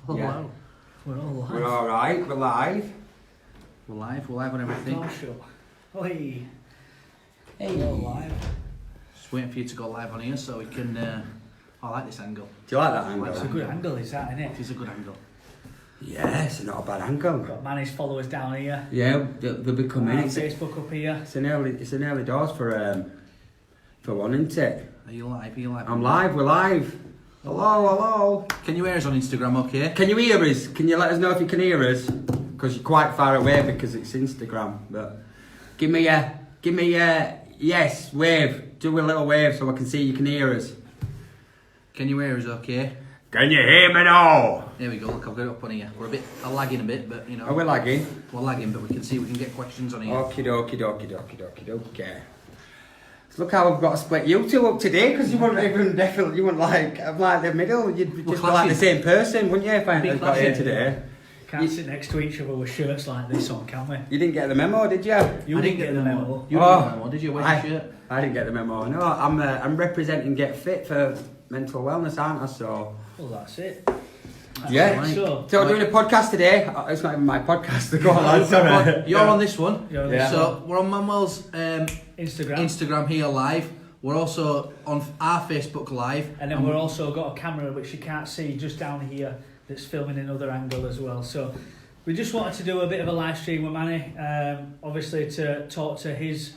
Hello. Yeah. We're all live. We're all right. We're live. We're live on everything. Door shut. Oh, hey. Hey. We're all live. Just waiting for you to go live on here so we can. I like this angle. Do you like that angle? It's a good angle, is that, isn't It it? is a good angle. Yes, not a bad angle. Got managed followers down here. Yeah, they'll be coming. It's Facebook up here. an early doors for one, isn't it? Are you live? Are you live? I'm live. We're live. Hello. Can you hear us on Instagram? Okay. Can you hear us? Can you let us know if you can hear us? Because you're quite far away because it's Instagram. But give me a yes wave. Do a little wave so I can see you can hear us. Can you hear us? Okay. Can you hear me now? There we go. Look, I've got it up on here. We're lagging a bit, but you know. Are we lagging? We're lagging, but we can see we can get questions on here. Okie dokie. So look how I've got to split you two up today because you wouldn't even you wouldn't like I'm like the middle. You'd just be like the same person, wouldn't you? If I hadn't got here today. Can't sit next to each other with shirts like this on, can we? You didn't get the memo, did you? You didn't get the memo. You didn't get the memo, did you? Where's your shirt? I didn't get the memo. No, I'm representing Get Fit for mental wellness, aren't I? So Well, that's it. That's yeah. right. So, we're doing a podcast today. It's not even my podcast. Go on, lads. Sorry. You're on this one. You're on Yeah. this So one. we're on Manuel's Instagram. Instagram here live. We're also on our Facebook live. And then we're also got a camera which you can't see just down here that's filming another angle as well. So we just wanted to do a bit of a live stream with Manny, obviously to talk to his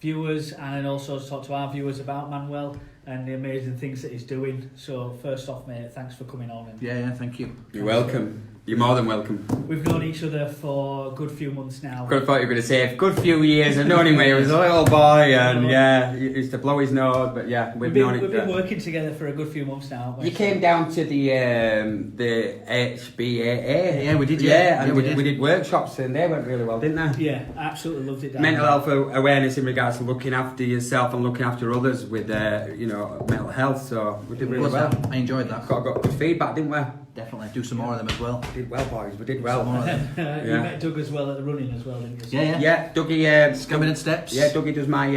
viewers and then also to talk to our viewers about Manuel and the amazing things that he's doing. So first off, mate, thanks for coming on. And Yeah, thank you. You're welcome. You're more than welcome. we've known each other for a good few months now. Could have thought you were going to say a good few years. I've known him when he was a little boy, and yeah, he used to blow his nose. But yeah, we've known We've it. been working together for a good few months now. haven't we? You came down to the HBAA. Yeah, we did, Yeah, and we we did workshops, and they went really well, didn't they? Yeah, I absolutely loved it. down Mental there. health awareness in regards to looking after yourself and looking after others with mental health. So we did really well. I enjoyed that. Got good feedback, didn't we? Definitely. Do some more of them as well. Did well, boys. We did Some well. more of them. You Yeah. met Doug as well at the running as well, didn't you? Yeah. Yeah, Dougie. Scamming and steps. Yeah, Dougie does my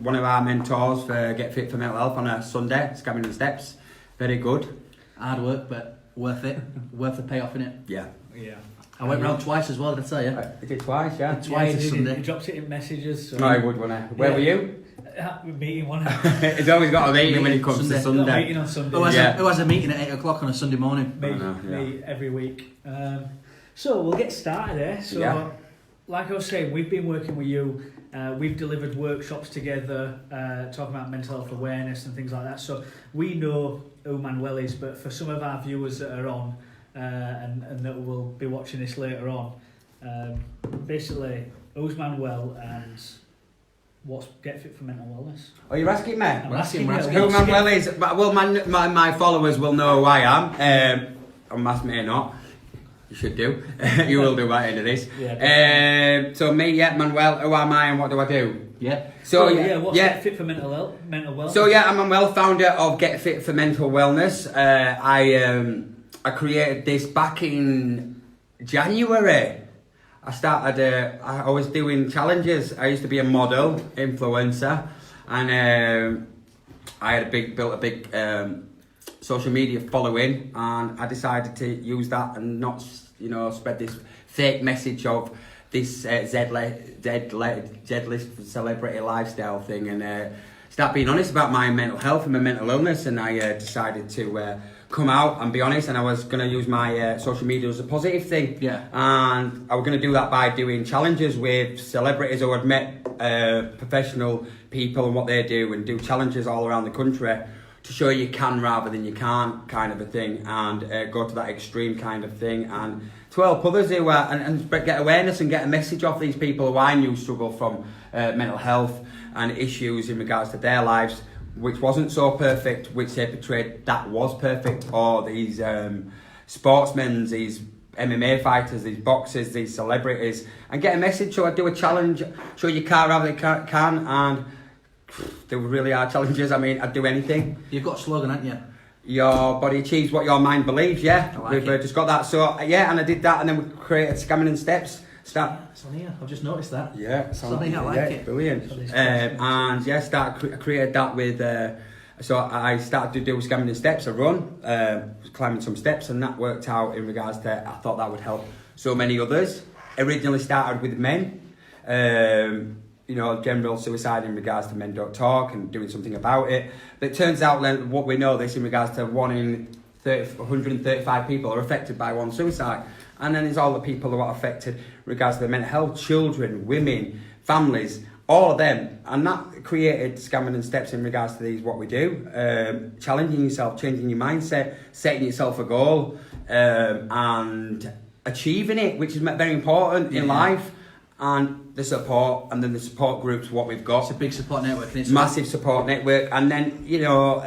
one of our mentors for Get Fit for Mental Health on a Sunday. Scamming and steps. Very good. Hard work, but worth it. Worth the payoff in it. Yeah. Yeah. I went round twice as well, did I tell you? I did it twice. Yeah. Twice he this did. Sunday. He dropped it in messages. So No, I would, wouldn't I? Where were you? Meeting one. He's always got a meeting when he comes Sunday. to Got a Sunday. meeting on Sunday. Who has a meeting at 8 o'clock on a Sunday morning? Me, I know, yeah. me every week. So we'll get started there. So, Yeah. like I was saying, we've been working with you. We've delivered workshops together, talking about mental health awareness and things like that. So we know who Manuel is, but for some of our viewers that are on and that will be watching this later on, basically, who's Manuel and what's Get Fit for Mental Wellness? Oh, you're asking me? I'm asking you. Who Manuel is? Well, my followers will know who I am. Unmasked may not. You should do. You will do by the end of this. Yeah. So me, yeah, Manuel. Who am I and what do I do? Yeah. So what's Get Fit for Mental Wellness? So yeah, I'm Manuel, founder of Get Fit for Mental Wellness. I created this back in January. I started. I was doing challenges. I used to be a model, influencer, and I had built a big social media following, and I decided to use that and not, spread this fake message of this Z-list celebrity lifestyle thing, and start being honest about my mental health and my mental illness. And I decided to come out and be honest, and I was going to use my social media as a positive thing. Yeah. And I was going to do that by doing challenges with celebrities who had met professional people and what they do, and do challenges all around the country to show you can rather than you can't kind of a thing, and go to that extreme kind of thing, and to help others who are, and get awareness and get a message off these people who I knew struggle from mental health and issues in regards to their lives, which wasn't so perfect, which they portrayed that was perfect, or these sportsmen, these MMA fighters, these boxers, these celebrities, and get a message. So I do a challenge, show you can't rather than can, and they really are challenges. I mean, I'd do anything. You've got a slogan, haven't you? Your body achieves what your mind believes, yeah. I like We've it. just got that. So, yeah, and I did that, and then we created Scamming and Steps. It's on here. I've just noticed that. Yeah, Something I like it. Brilliant. So this And yeah, created that with So I started to do scamming in steps, a run, climbing some steps, and that worked out in regards to, I thought that would help so many others. Originally started with men, general suicide in regards to men don't talk and doing something about it. But it turns out that what we know this in regards to 135 people are affected by one suicide. And then there's all the people who are affected in regards to their mental health, children, women, families, all of them. And that created Scamming and Steps in regards to these, what we do. Challenging yourself, changing your mindset, setting yourself a goal, and achieving it, which is very important in life. And the support, and then the support groups, what we've got. It's a big support network. Isn't it? Massive support network. And then, you're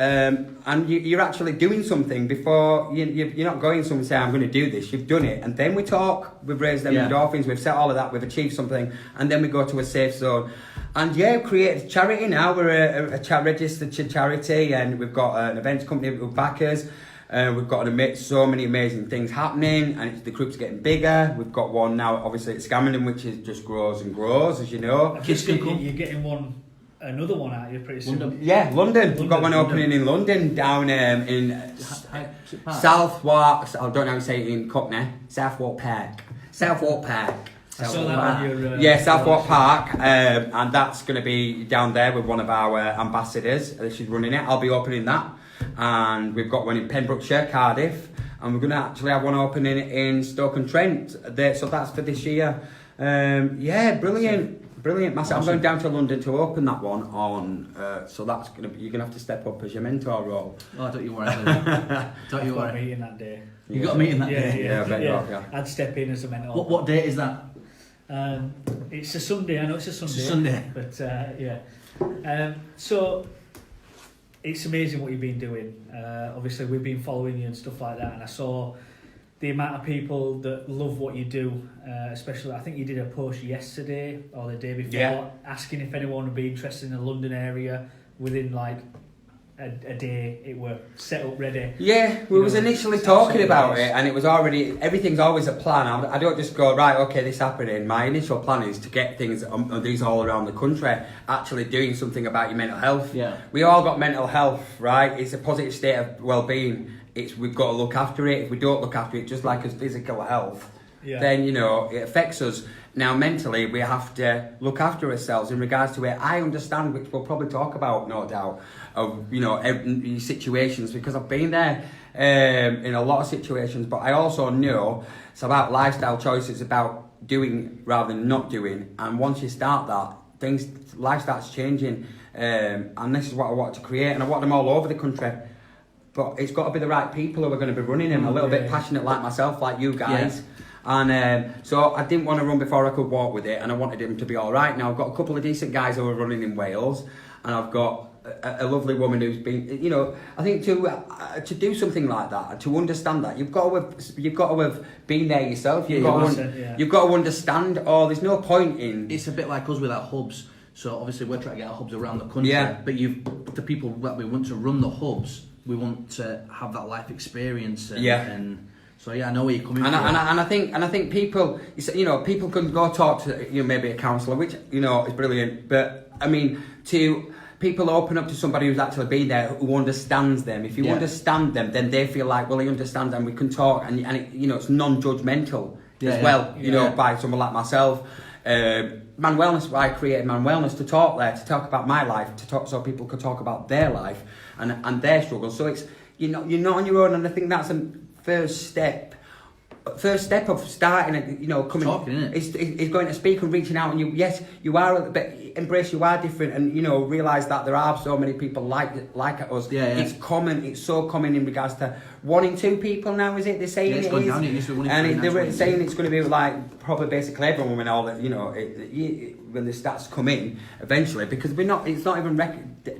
actually doing something before, you're not going somewhere and say, I'm going to do this. You've done it. And then we talk, we've raised them endorphins, we've set all of that, we've achieved something. And then we go to a safe zone. And we've created a charity now. We're a registered charity, and we've got an events company with backers. We've got so many amazing things happening, and the group's getting bigger. We've got one now, obviously, at Scamming, which is just grows and grows, as you know. Kids can come. You're getting another one out here pretty soon. London. Yeah, London. We've got one opening in London, down in Southwark. I don't know how to say it in Cockney. Southwark Park. Southwark Park. I saw that on your... Southwark Park, and that's going to be down there with one of our ambassadors. She's running it. I'll be opening that. And we've got one in Pembrokeshire, Cardiff, and we're going to actually have one opening in Stoke-on-Trent. So that's for this year. Brilliant, massive. Awesome. I'm going down to London to open that one on. So that's going to be, you're going to have to step up as your mentor role. Oh, don't you worry. Don't you worry. I've got a meeting that day. You got a meeting that day? Yeah, I bet you have, yeah. I'd step in as a mentor. What date is that? It's a Sunday. I know it's a Sunday. It's a Sunday. But so. It's amazing what you've been doing. Obviously, we've been following you and stuff like that, and I saw the amount of people that love what you do. Especially, I think you did a post yesterday or the day before asking if anyone would be interested in the London area. Within like a day, it were set up ready. Yeah, we was initially talking about it, and it was already, everything's always a plan. I don't just go, right, okay, this happening. My initial plan is to get things, these all around the country, actually doing something about your mental health. Yeah. We all got mental health, right? It's a positive state of well-being. We've got to look after it. If we don't look after it, just like as physical health, then, it affects us. Now, mentally, we have to look after ourselves in regards to it. I understand, which we'll probably talk about, no doubt, of, situations, because I've been there in a lot of situations, but I also know it's about lifestyle choices, about doing rather than not doing. And once you start that, life starts changing. And this is what I want to create, and I want them all over the country. But it's got to be the right people who are going to be running them, a little bit passionate like myself, like you guys. Yeah. And so I didn't want to run before I could walk with it, and I wanted him to be all right. Now I've got a couple of decent guys who are running in Wales, and I've got a lovely woman who's been, I think to do something like that, to understand that, you've got to have been there yourself. You've got to understand. Oh, there's no point in. It's a bit like us with our hubs. So obviously we're trying to get our hubs around the country. Yeah. But the people that we want to run the hubs, we want to have that life experience. And so I know where you're coming from. And I think people, people can go talk to maybe a counsellor, which is brilliant. But I mean, to people open up to somebody who's actually been there, who understands them. If you understand them, then they feel like, well, he understands, and we can talk, and it's non-judgmental as well. By someone like myself. Man Wellness, I created Man Wellness to talk about my life, so people could talk about their life and their struggles. So it's you're not on your own, and I think that's a first step of starting, coming. Talking, isn't it? Is going to speak and reaching out, and you are, but embrace you are different, and realise that there are so many people like us. Yeah. It's common. It's so common in regards to 1 in 2 people now. Is it? They're saying it's going down. They're saying it's going to be like probably basically everyone and all that. When the stats come in eventually, because it's not even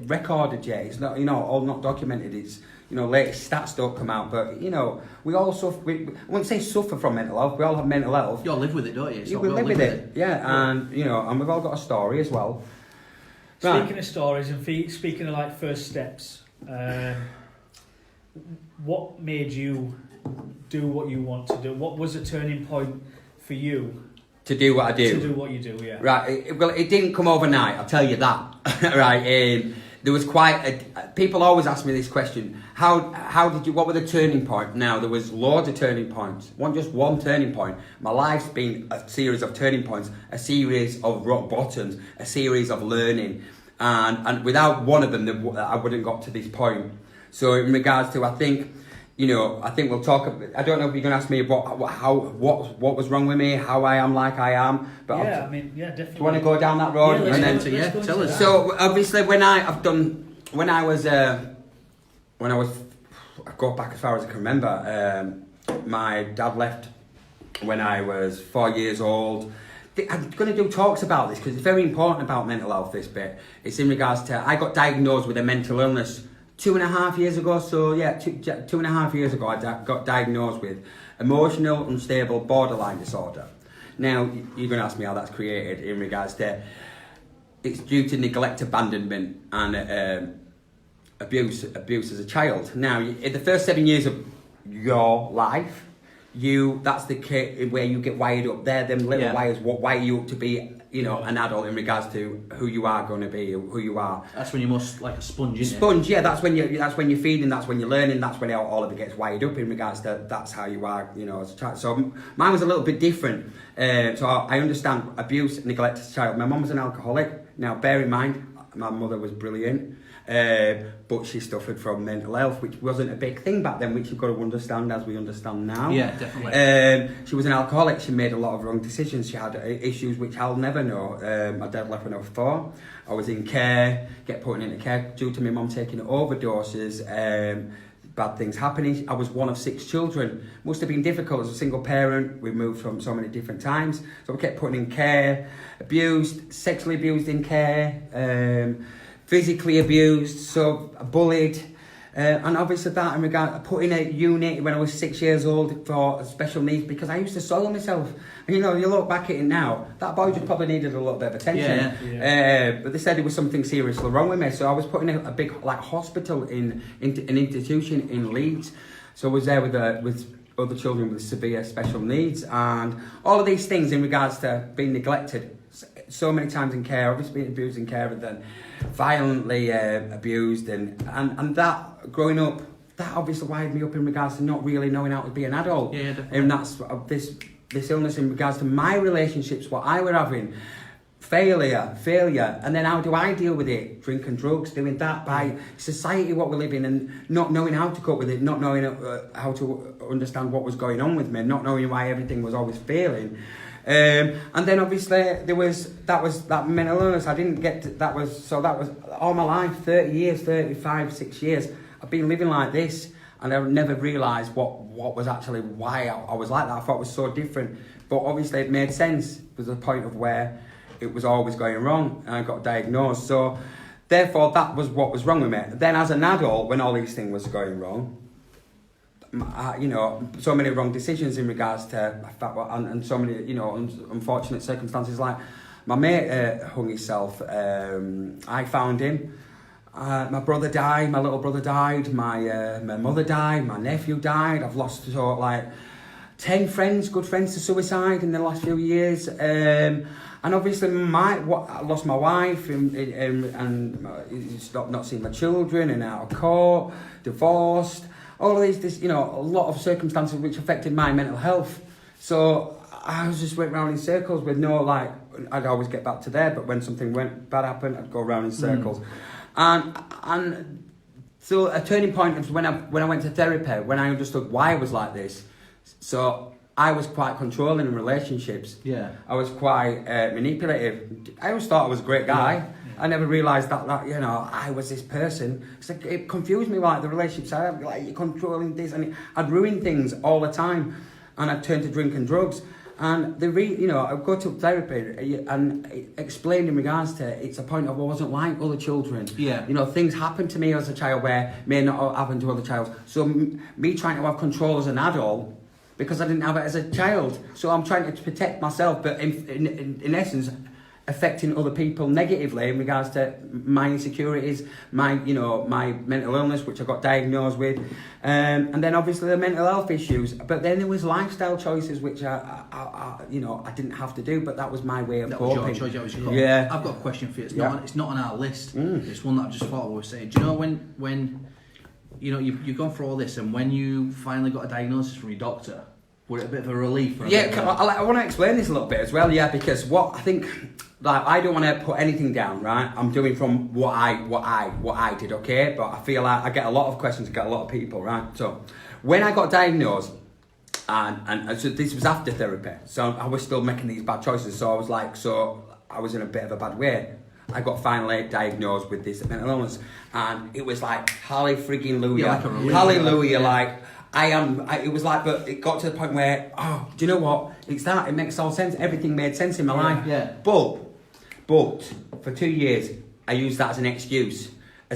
recorded yet. It's not all not documented. It's latest stats don't come out, but we all suffer. I wouldn't say suffer from mental health. We all have mental health. You all live with it, don't you? We live with it. Yeah, and and we've all got a story as well. Speaking of stories and speaking of like first steps, what made you do what you want to do? What was a turning point for you? To do what I do. To do what you do, yeah. Right. It didn't come overnight. I'll tell you that. Right. there was people always ask me this question, what were the turning point? Now, there was loads of turning points, just one turning point. My life's been a series of turning points, a series of rock bottoms, a series of learning, and without one of them, I wouldn't got to this point. So in regards to, I think we'll talk. I don't know if you're going to ask me what was wrong with me, how I am like I am. But definitely. Do you want to go down that road? Tell us. So obviously, I go back as far as I can remember. My dad left when I was 4 years old. I'm going to do talks about this because it's very important about mental health. This bit. It's in regards to I got diagnosed with a mental illness 2.5 years ago. So yeah, 2.5 years ago, I got diagnosed with emotional unstable borderline disorder. Now you're going to ask me how that's created in regards to it's due to neglect, abandonment, and abuse as a child. Now, in the first 7 years of your life, that's the kid where you get wired up. There, them little wires, what wire you up to be, an adult in regards to who you are going to be, who you are. That's when you're most like a sponge, isn't it? Sponge, yeah. That's when you're feeding. That's when you're learning. That's when all of it gets wired up in regards to that's how you are, as a child. So mine was a little bit different. So I understand abuse, neglect as a child. My mum was an alcoholic. Now, bear in mind, my mother was brilliant. But she suffered from mental health, which wasn't a big thing back then, which you've got to understand as we understand now. Yeah, definitely. She was an alcoholic. She made a lot of wrong decisions. She had issues which I'll never know. My dad left when I was 4. I was in care, get put into care due to my mum taking overdoses, bad things happening. I was one of 6 children. Must have been difficult as a single parent. We moved from so many different times. So we kept putting in care, abused, sexually abused in care, physically abused, so bullied, and obviously that in regard, I put in a unit when I was 6 years old for special needs because I used to soil myself. And you look back at it now, that boy just probably needed a little bit of attention. But they said there was something seriously wrong with me, so I was put in a big hospital in an institution in Leeds. So I was there with other children with severe special needs, and all of these things in regards to being neglected so many times in care, obviously being abused in care, and then violently abused, and that growing up, that obviously wired me up in regards to not really knowing how to be an adult. Yeah, definitely. And that's this illness in regards to my relationships, what I were having, failure, and then how do I deal with it? Drinking drugs, doing that by society, what we live in, and not knowing how to cope with it, not knowing how to understand what was going on with me, not knowing why everything was always failing. And then obviously that was that mental illness. I didn't get to, that was all my life, 30 years, 35, 6 years. I've been living like this, and I never realised what was actually why I was like that. I thought it was so different, but obviously it made sense. There was a point of where it was always going wrong, and I got diagnosed. So therefore, that was what was wrong with me. Then as an adult, when all these things was going wrong, so many wrong decisions in regards to and so many unfortunate circumstances, like my mate hung himself. I found him. My brother died. My little brother died. My mother died. My nephew died. I've lost 10 friends, good friends, to suicide in the last few years. And obviously, I lost my wife and stopped not seeing my children, and out of court, divorced. All of these, a lot of circumstances which affected my mental health. So I just went round in circles with I'd always get back to there, but when something bad happened, I'd go round in circles. And so a turning point was when I went to therapy, when I understood why I was like this. So I was quite controlling in relationships. Yeah. I was quite manipulative. I always thought I was a great guy. Yeah. I never realised that I was this person. It confused me, the relationships I have, you're controlling this, and I'd ruin things all the time, and I'd turn to drink and drugs. And I'd go to therapy and explain in regards to it's a point of I wasn't like other children. Yeah. Things happened to me as a child where may not happen to other child. So me trying to have control as an adult, because I didn't have it as a child. So I'm trying to protect myself, but in essence, affecting other people negatively in regards to my insecurities, my mental illness, which I got diagnosed with, and then obviously the mental health issues. But then there was lifestyle choices which I didn't have to do, but that was my way of coping. Yeah, I've got a question for you. It's not on our list. It's one that I just thought I was saying. Do you know when you've gone through all this, and when you finally got a diagnosis from your doctor, was it a bit of a relief? I want to explain this a little bit as well. Yeah, because what I think, like, I don't want to put anything down, right? I'm doing from what I did, okay? But I feel like I get a lot of questions, I get a lot of people, right? So when I got diagnosed, and so this was after therapy, so I was still making these bad choices. So I was in a bit of a bad way. I got finally diagnosed with this mental illness, and it was like hallelujah, like it was like, but it got to the point where, do you know what? It's that, it makes all sense. Everything made sense in my life. Yeah. But for 2 years, I used that as an excuse. I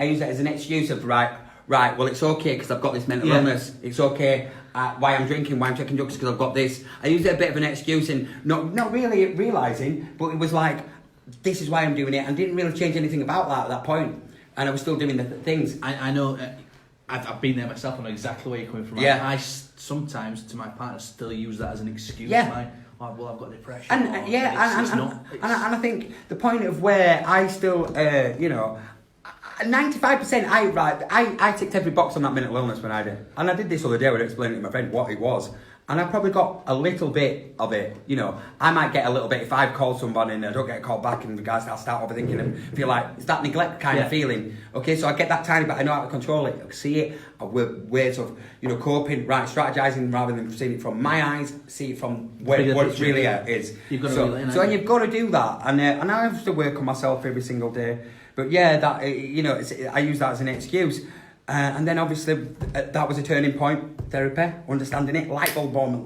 used that as an excuse of right. Well, it's okay because I've got this mental illness. It's okay. Why I'm drinking, why I'm taking drugs, because I've got this. I used it a bit of an excuse, and not really realizing, but it was like, this is why I'm doing it, and didn't really change anything about that at that point. And I was still doing the things. I know. I've been there myself. I know exactly where you're coming from. Yeah. I sometimes, to my partner, still use that as an excuse. Yeah. I've got depression. And I think the point of where I still, 95%, I ticked every box on that mental illness when I did. And I did this other day when I explained to my friend what it was. And I probably got a little bit of it, I might get a little bit if I've called somebody and I don't get called back in regards to, I'll start overthinking and feel like it's that neglect kind of feeling. Okay, so I get that tiny bit, I know how to control it, I see it, ways of, coping, strategizing rather than seeing it from my eyes, see it from what it really is. You've got so you've got to do that, and I have to work on myself every single day. But yeah, that I use that as an excuse. And then obviously that was a turning point, therapy, understanding it, light bulb moment,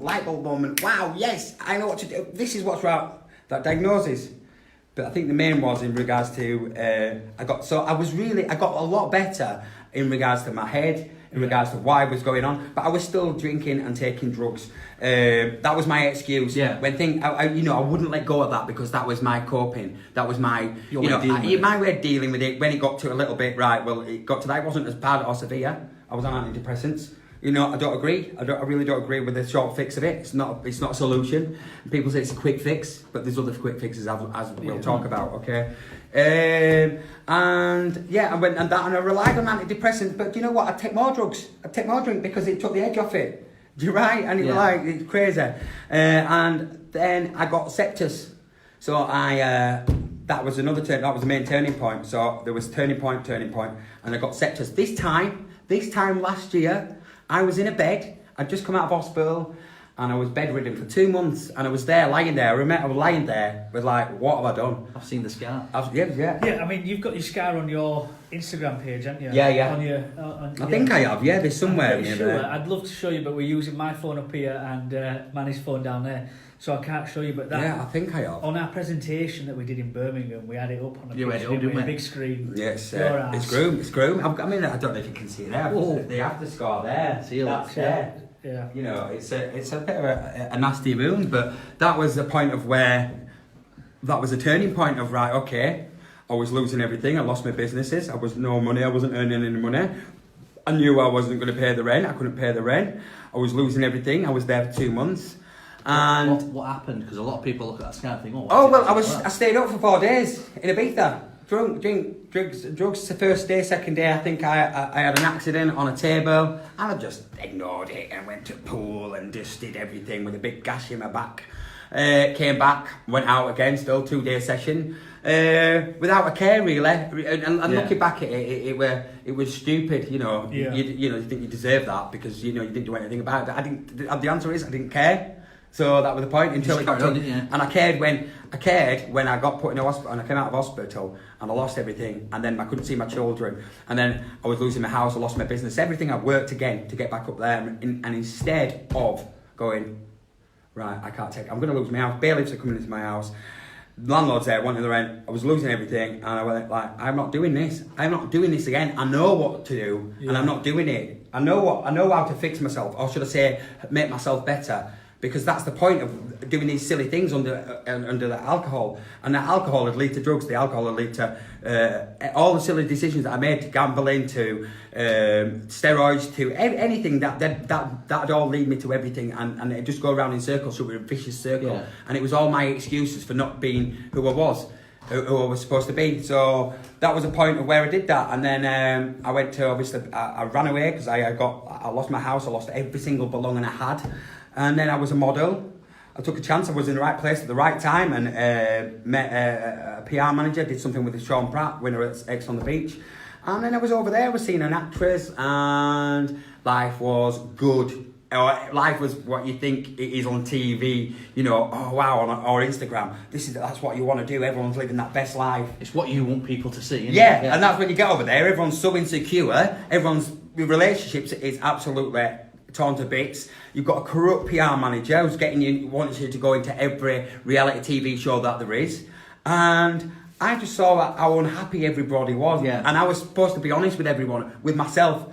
wow, yes, I know what to do, this is what's right, that diagnosis. But I think the main was in regards to, I got a lot better in regards to my head, in regards to why was going on, but I was still drinking and taking drugs. That was my excuse. Yeah. I wouldn't let go of that because that was my coping. That was my, my way of dealing with it. When it got to a little bit, it got to that. It wasn't as bad or severe. I was on antidepressants. I don't agree. I really don't agree with the short fix of it. It's not a solution. People say it's a quick fix, but there's other quick fixes as we'll talk about. Okay. I went and I relied on antidepressants, but you know what? I'd take more drugs. I'd take more drink because it took the edge off it. Do you right? And it's crazy. And then I got septus. So that was another turn. That was the main turning point. So there was turning point, and I got septus. This time last year, I was in a bed. I'd just come out of hospital, and I was bedridden for 2 months, and I was lying there. I remember I was lying there, with like, what have I done? I've seen the scar. Yeah, I mean, you've got your scar on your Instagram page, haven't you? Yeah. I think I have. Yeah, there's somewhere. I'm sure. I'd love to show you, but we're using my phone up here and Manny's phone down there, so I can't show you. But I think I have. On our presentation that we did in Birmingham, we had it up on a big screen. Yes, it's groom. I mean, I don't know if you can see it there. They have the scar there. That's there. Yeah. It's a bit of a nasty wound, but that was the point of where, that was a turning point of, right, okay, I was losing everything, I lost my businesses, I was no money, I wasn't earning any money, I knew I wasn't going to pay the rent, I couldn't pay the rent, I was losing everything, I was there for 2 months, and... What happened? Because a lot of people look at that sky and think, I stayed up for 4 days in Ibiza. Drugs the first day, second day I think I had an accident on a table, and I just ignored it and went to pool and just did everything with a big gash in my back. Came back, went out again, still 2-day session, without a care really, and looking back at it, it was stupid, you think you deserve that because you didn't do anything about it. The answer is I didn't care. So that was the point until it got done. And I cared when I got put in a hospital and I came out of hospital and I lost everything, and then I couldn't see my children, and then I was losing my house, I lost my business, everything. I worked again to get back up there, and instead of going, right, I'm going to lose my house, bailiffs are coming into my house, landlord's there wanting the rent, I was losing everything, and I went like, I'm not doing this again. I know what to do, and I'm not doing it. I know how to fix myself, or should I say make myself better. because that's the point of doing these silly things under the alcohol. And the alcohol would lead to drugs, the alcohol would lead to all the silly decisions that I made, to gambling, to steroids, to anything that'd all lead me to everything, and it'd just go around in circles, so it was a vicious circle. Yeah. And it was all my excuses for not being who I was. Who I was supposed to be. So that was a point of where I did that, and then I went to, obviously I ran away because I lost my house, I lost every single belonging I had, and then I was a model. I took a chance, I was in the right place at the right time, and met a PR manager, did something with Sean Pratt, winner at X on the Beach, and then I was over there, I was seeing an actress, and life was good. Life was what you think it is on TV, you know, oh wow, or Instagram. That's what you want to do. Everyone's living that best life. It's what you want people to see. Isn't Yeah, it? and that's when you get over there. Everyone's so insecure. Everyone's relationships is absolutely torn to bits. You've got a corrupt PR manager who's wants you to go into every reality TV show that there is, and I just saw how unhappy everybody was. Yeah. And I was supposed to be honest with everyone, with myself.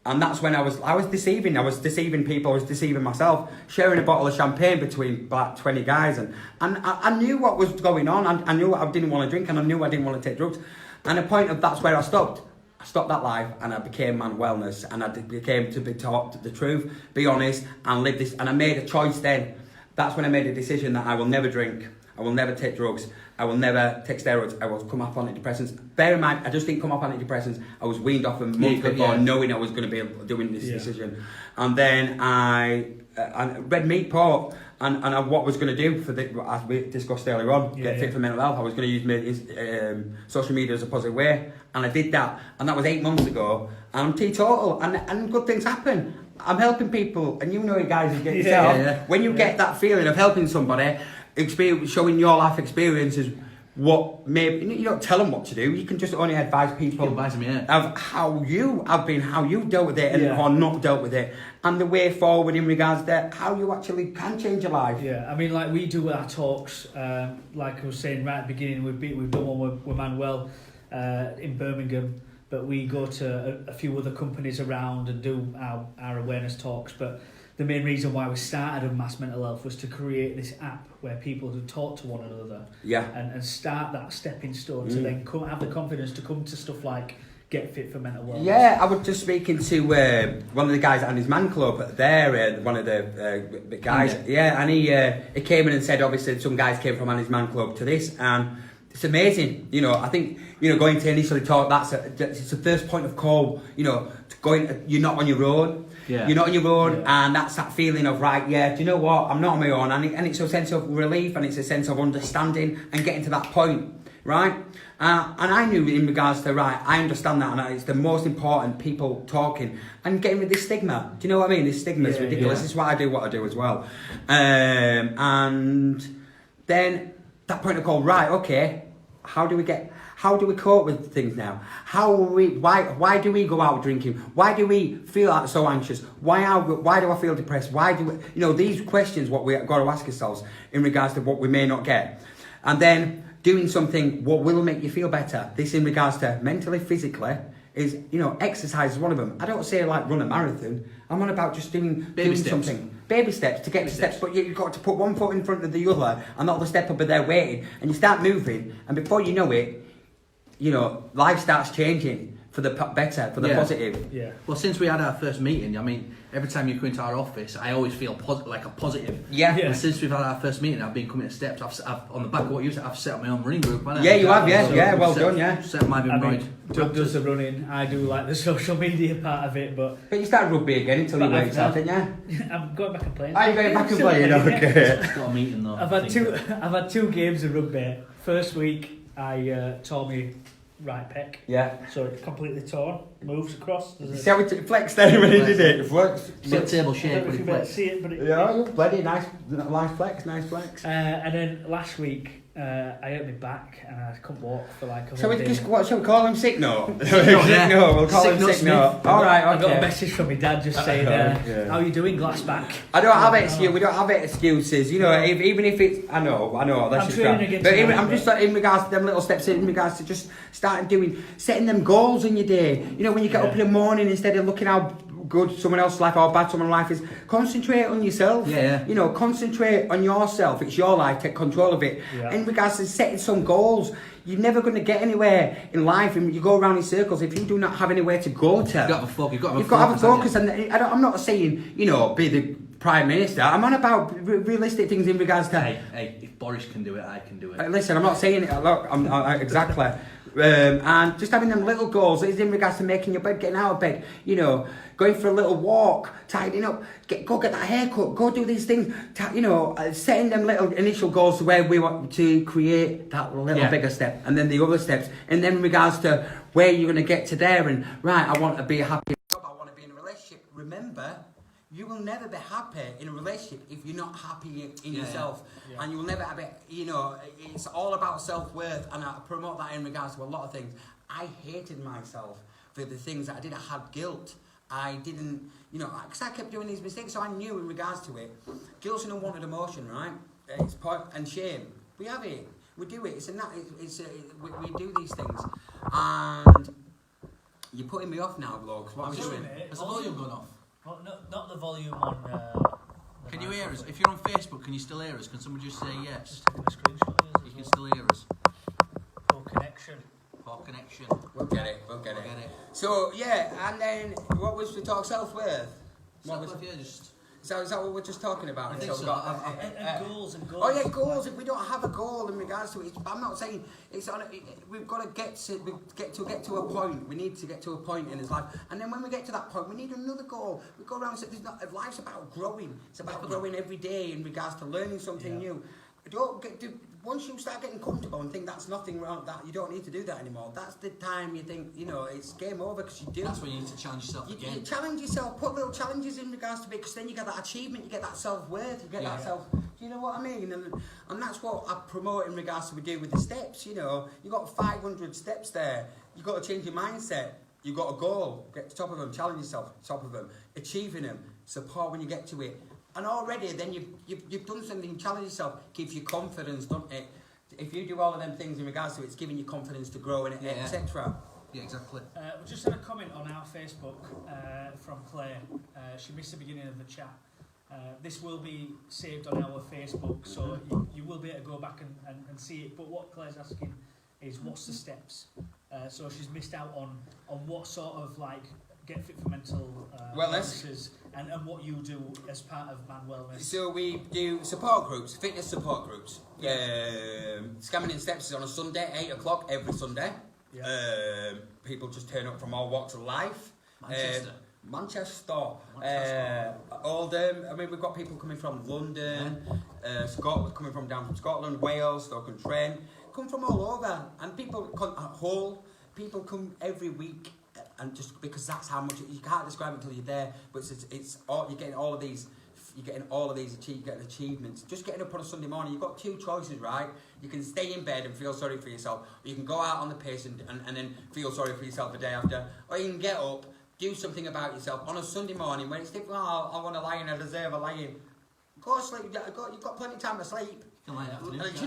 And that's when I was deceiving. I was deceiving people. I was deceiving myself. Sharing a bottle of champagne between like 20 guys, and I knew what was going on. I knew I didn't want to drink, and I knew I didn't want to take drugs. And the point of that's where I stopped. I stopped that life, and I became man wellness, and I became to be taught the truth, be honest, and live this. And I made a choice then. That's when I made a decision that I will never drink. I will never take drugs. I will never take steroids. I will come off antidepressants. Bear in mind, I just didn't come off antidepressants. I was weaned off them months before, knowing I was going to be doing this decision. And then I red meat, pork, and what I was going to do as we discussed earlier on, get fit for mental health. I was going to use my social media as a positive way, and I did that. And that was 8 months ago. And I'm teetotal, and good things happen. I'm helping people, and you know, you guys, get yourself. When you get that feeling of helping somebody, showing your life experiences, what maybe you don't tell them what to do. You can just only advise people of how you dealt with it or not dealt with it, and the way forward in regards to how you actually can change your life. Yeah, I mean, like we do our talks. Like I was saying right at the beginning, we've done one with Manuel in Birmingham, but we go to a few other companies around and do our awareness talks. But the main reason why we started Unmasked Mental Health was to create this app where people could talk to one another, and start that stepping stone to then have the confidence to come to stuff like Get Fit for Mental Wellness. Yeah, I was just speaking to one of the guys at his man club there, one of the guys, and he came in and said, obviously some guys came from Annie's man club to this, and it's amazing. You know, I think, you know, going to initially talk, it's the first point of call, you know, you're not on your own. Yeah. You're not on your own, and that's that feeling of, right, do you know what, I'm not on my own, and it's a sense of relief, and it's a sense of understanding and getting to that point, right? And I knew in regards to, right, I understand that, and it's the most important, people talking and getting rid of this stigma. Do you know what I mean? This stigma is ridiculous. This is why I do what I do as well. And then that point of call, right, okay, how do we cope with things now? Why do we go out drinking? Why do we feel so anxious? Why do I feel depressed? These questions, what we got to ask ourselves in regards to what we may not get. And then doing something what will make you feel better. This in regards to mentally, physically, is, exercise is one of them. I don't say like run a marathon. I'm on about just doing something. Baby steps to get the steps, but you've got to put one foot in front of the other, and not the step will be there waiting, and you start moving, and before you know it, life starts changing for the better, for the positive. Yeah. Well, since we had our first meeting, I mean, every time you come into our office, I always feel like a positive. Yeah. And since we've had our first meeting, I've been coming to steps. I've on the back of what you said, I've set up my own running group. Yeah, you have. Yeah, well done. Yeah. Set up my own. Doug does the running. I do like the social media part of it, but you started rugby again until you went out, didn't you? I'm going back and playing. Are you going back and playing? Okay. Got a meeting though. I've had two games of rugby. First week, I tore me right pec. Yeah. So it's completely torn. Moves across. See how it flexed then when he did it? It flexed. It's table shape when it flexed. See it, but bloody nice flex. And then last week, I hurt my back and I couldn't walk for like a whole day. Shall we call him sick note? We'll call him sick note. Alright, okay. I got a message from my dad just saying, how are you doing, glass back? I don't have excuses. We don't have excuses. Even if it's, I know. That's just right. But I'm just like, in regards to them little steps, in regards to just setting them goals in your day. When you get up in the morning, instead of looking how good someone else's life or bad someone's life is concentrate on yourself. Yeah. You know, concentrate on yourself. It's your life. Take control of it. Yeah. In regards to setting some goals, you're never going to get anywhere in life, and you go around in circles if you do not have anywhere to go to. You've got to have a focus. You've got to have a focus, and I'm not saying, you know, be the Prime Minister. I'm on about realistic things in regards to. Hey, if Boris can do it, I can do it. Listen, I'm not saying it. Look, exactly. And just having them little goals is in regards to making your bed, getting out of bed, you know, going for a little walk, tidying up, go get that haircut, go do these things, you know, setting them little initial goals to where we want to create that little bigger step, and then the other steps, and then in regards to where you're going to get to there, and right, I want to be happy. I want to be in a relationship. Remember, you will never be happy in a relationship if you're not happy in yourself. Yeah. And you will never have it, you know, it's all about self-worth, and I promote that in regards to a lot of things. I hated myself for the things that I did. I had guilt. I didn't, you know, because I kept doing these mistakes, so I knew in regards to it. Guilt's an unwanted emotion, right? It's and shame. We have it. We do it. We do these things. And you're putting me off now, Vlogs. What am I doing? Has the volume gone off? Well, no, not the volume on. Can you hear us? If you're on Facebook, can you still hear us? Can someone just say yes? Just taking a screenshot. You can still hear us. Poor connection. Poor connection. We'll get it. So yeah, and then what was the talk? Self-worth. Is that what we're just talking about? I think so. And goals. Oh yeah, goals. If we don't have a goal in regards to it, I'm not saying it's on. We've got to get to a point. We need to get to a point in his life, and then when we get to that point, we need another goal. We go around and say, life's about growing. It's about growing every day in regards to learning something new. Once you start getting comfortable and think that's nothing wrong, that you don't need to do that anymore, that's the time you think, you know, it's game over, because you do. That's when you need to challenge yourself again. You challenge yourself, put little challenges in regards to it, because then you get that achievement, you get that self-worth, you get that self... Do you know what I mean? And that's what I promote in regards to we do with the steps, you know. You've got 500 steps there. You've got to change your mindset. You've got a goal. Get to the top of them, challenge yourself, top of them, achieving them, support when you get to it. And already then you've done something, challenge yourself, gives you confidence, doesn't it? If you do all of them things in regards to it, it's giving you confidence to grow in it, etc. Yeah, exactly. We just had a comment on our Facebook from Claire. She missed the beginning of the chat. This will be saved on our Facebook, so you will be able to go back and see it. But what Claire's asking is, what's the steps? So she's missed out on what sort of like get fit for mental wellness and what you do as part of Man Wellness. So we do support groups, fitness support groups. Scamming in Steps is on a Sunday, 8 o'clock every Sunday. People just turn up from all walks of life. Manchester. Oldham. I mean, we've got people coming from London, Scotland, coming from down from Scotland, Wales, Stoke-on-Trent, come from all over, and people come at Hull. People come every week, and just because that's how much you can't describe it until you're there. But it's all, you're getting all of these. You're getting all of these achievements. Just getting up on a Sunday morning, you've got two choices, right? You can stay in bed and feel sorry for yourself, or you can go out on the piss and then feel sorry for yourself the day after, or you can get up, do something about yourself on a Sunday morning when it's different. Oh, I want a lie-in, I deserve a lie-in. Go sleep. You've got plenty of time to sleep. You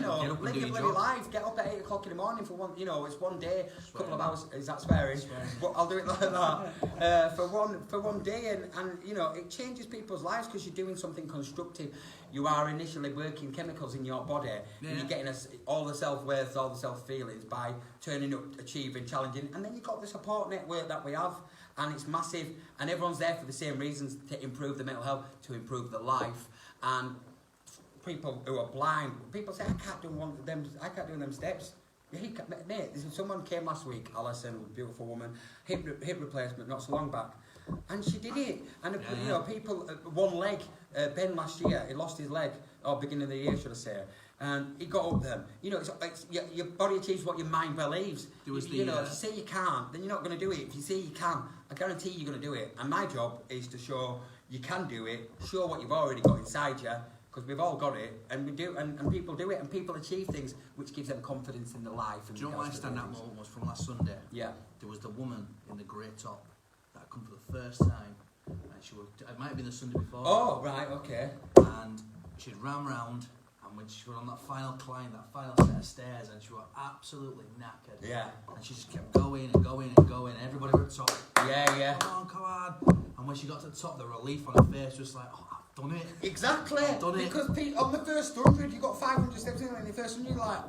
know, live your bloody life. Get up at 8 o'clock in the morning for one. You know, it's one day, a couple of hours. Is that swearing? But I'll do it like that for one day, and you know, it changes people's lives because you're doing something constructive. You are initially working chemicals in your body, and you're getting all the self-worth, all the self-feelings by turning up, achieving, challenging, and then you've got the support network that we have. And it's massive, and everyone's there for the same reasons, to improve their mental health, to improve their life. And people who are blind, people say, I can't do them steps. Mate, someone came last week, Alison, beautiful woman, hip replacement not so long back, and she did it. And you know, people, one leg, Ben last year, he lost his leg, or beginning of the year, should I say. And he got up there. You know, it's your body achieves what your mind believes. You know, if you say you can't, then you're not going to do it. If you say you can, I guarantee you're going to do it. And my job is to show you can do it, show what you've already got inside you, because we've all got it, and we do, and people do it, and people achieve things, which gives them confidence in their life. Do you know what my stand-up moment was from last Sunday? Yeah. There was the woman in the grey top that had come for the first time, and it might have been the Sunday before. Oh, right, okay. And she'd ran round, And when she went on that final climb, that final set of stairs, and she was absolutely knackered. Yeah. And she just kept going and going and going. And everybody at the top. Yeah. Come on. And when she got to the top, the relief on her face was like, oh, I've done it. Exactly. I've done it. Because on the first 100, you got 500 steps in, and the first 100, you're like,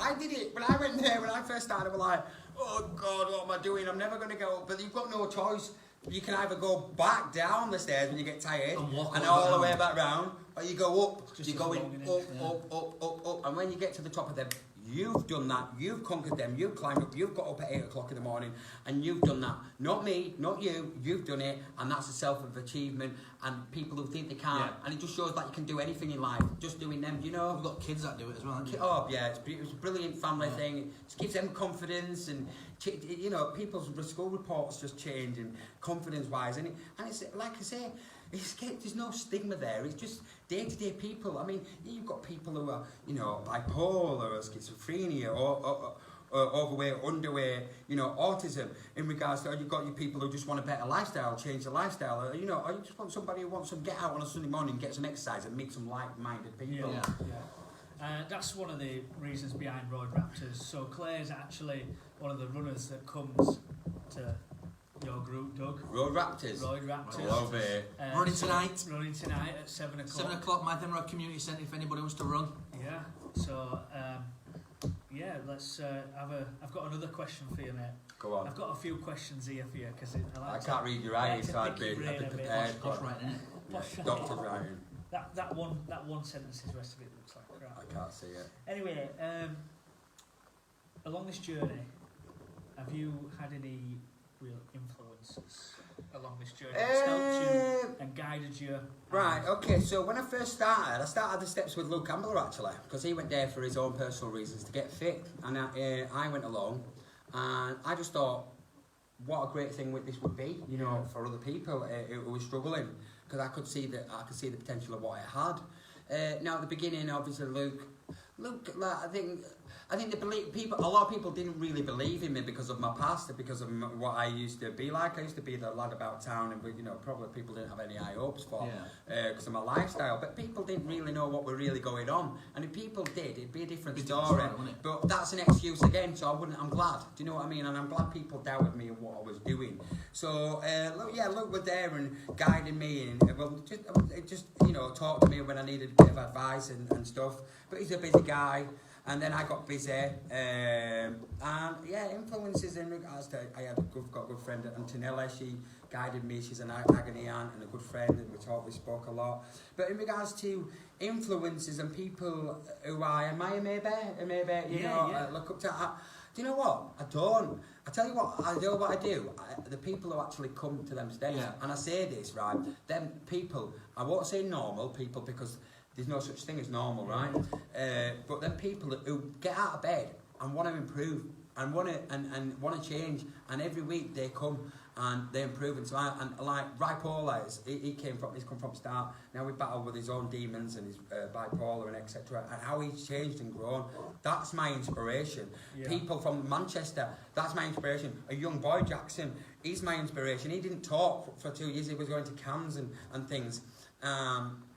I did it. When I went there, when I first started, I was like, oh God, what am I doing? I'm never going to go. But you've got no choice. You can either go back down the stairs when you get tired and all the way back round, or you go up. You're going up. And when you get to the top of them, you've done that. You've conquered them. You've climbed up. You've got up at 8 o'clock in the morning, and you've done that. Not me, not you. You've done it, and that's a self-achievement. And people who think they can't, and it just shows that you can do anything in life. Just doing them, you know. We've got kids that do it as well. Haven't you? Oh yeah, it's a brilliant family thing. It gives them confidence, and you know, people's school reports just change and confidence-wise, and it's like I say. There's no stigma there. It's just day-to-day people. I mean, you've got people who are, you know, bipolar or schizophrenia or overweight, underweight, you know, autism. In regards to, you've got your people who just want a better lifestyle, change their lifestyle. Or, you know, or you just want somebody who wants to get out on a Sunday morning, get some exercise, and meet some like-minded people. That's one of the reasons behind Road Raptors. So Claire's actually one of the runners that comes to your group, Doug. Road Raptors. I love it. Running tonight. Running tonight at 7 o'clock. 7 o'clock, Mythen Road Community Centre, if anybody wants to run. Yeah. So, let's I've got another question for you, mate. Go on. I've got a few questions here for you because I can't read your writing, so I'd be prepared. Posh writing, innit? Doctor's writing. That one sentence, the rest of it looks like crap. I can't see it. Anyway, along this journey, have you had any real influences along this journey that's helped you and guided you? Right, okay, so when I first started, I started the steps with Luke Campbell actually, because he went there for his own personal reasons to get fit, and I went along, and I just thought, what a great thing this would be, you know, for other people who were struggling, because I could see the potential of what it had. Now at the beginning, obviously Luke, like, I think a lot of people didn't really believe in me because of my past, because of what I used to be like. I used to be the lad about town, and you know, probably people didn't have any high hopes for because of my lifestyle. But people didn't really know what was really going on, and if people did, it'd be a different story. But that's an excuse again. So I'm glad. Do you know what I mean? And I'm glad people doubted me and what I was doing. So Luke was there and guiding me, and just you know, talked to me when I needed a bit of advice and stuff. But he's a busy guy. And then I got busy, and influences in regards to, I got a good friend, Antonella, she guided me, she's an agony aunt and a good friend, and we spoke a lot. But in regards to influences and people who I admire, maybe, look up to, do you know what? I don't. I tell you what, I know what I do. The people who actually come to them steps, and I say this, right, them people, I won't say normal people because there's no such thing as normal, right? But then people who get out of bed and want to improve and want to change, and every week they come and they improve. And so like bipolar, he's come from start. Now we battle with his own demons and his bipolar and etc. And how he's changed and grown. That's my inspiration. Yeah. People from Manchester, that's my inspiration. A young boy, Jackson, he's my inspiration. He didn't talk for 2 years. He was going to camps and things.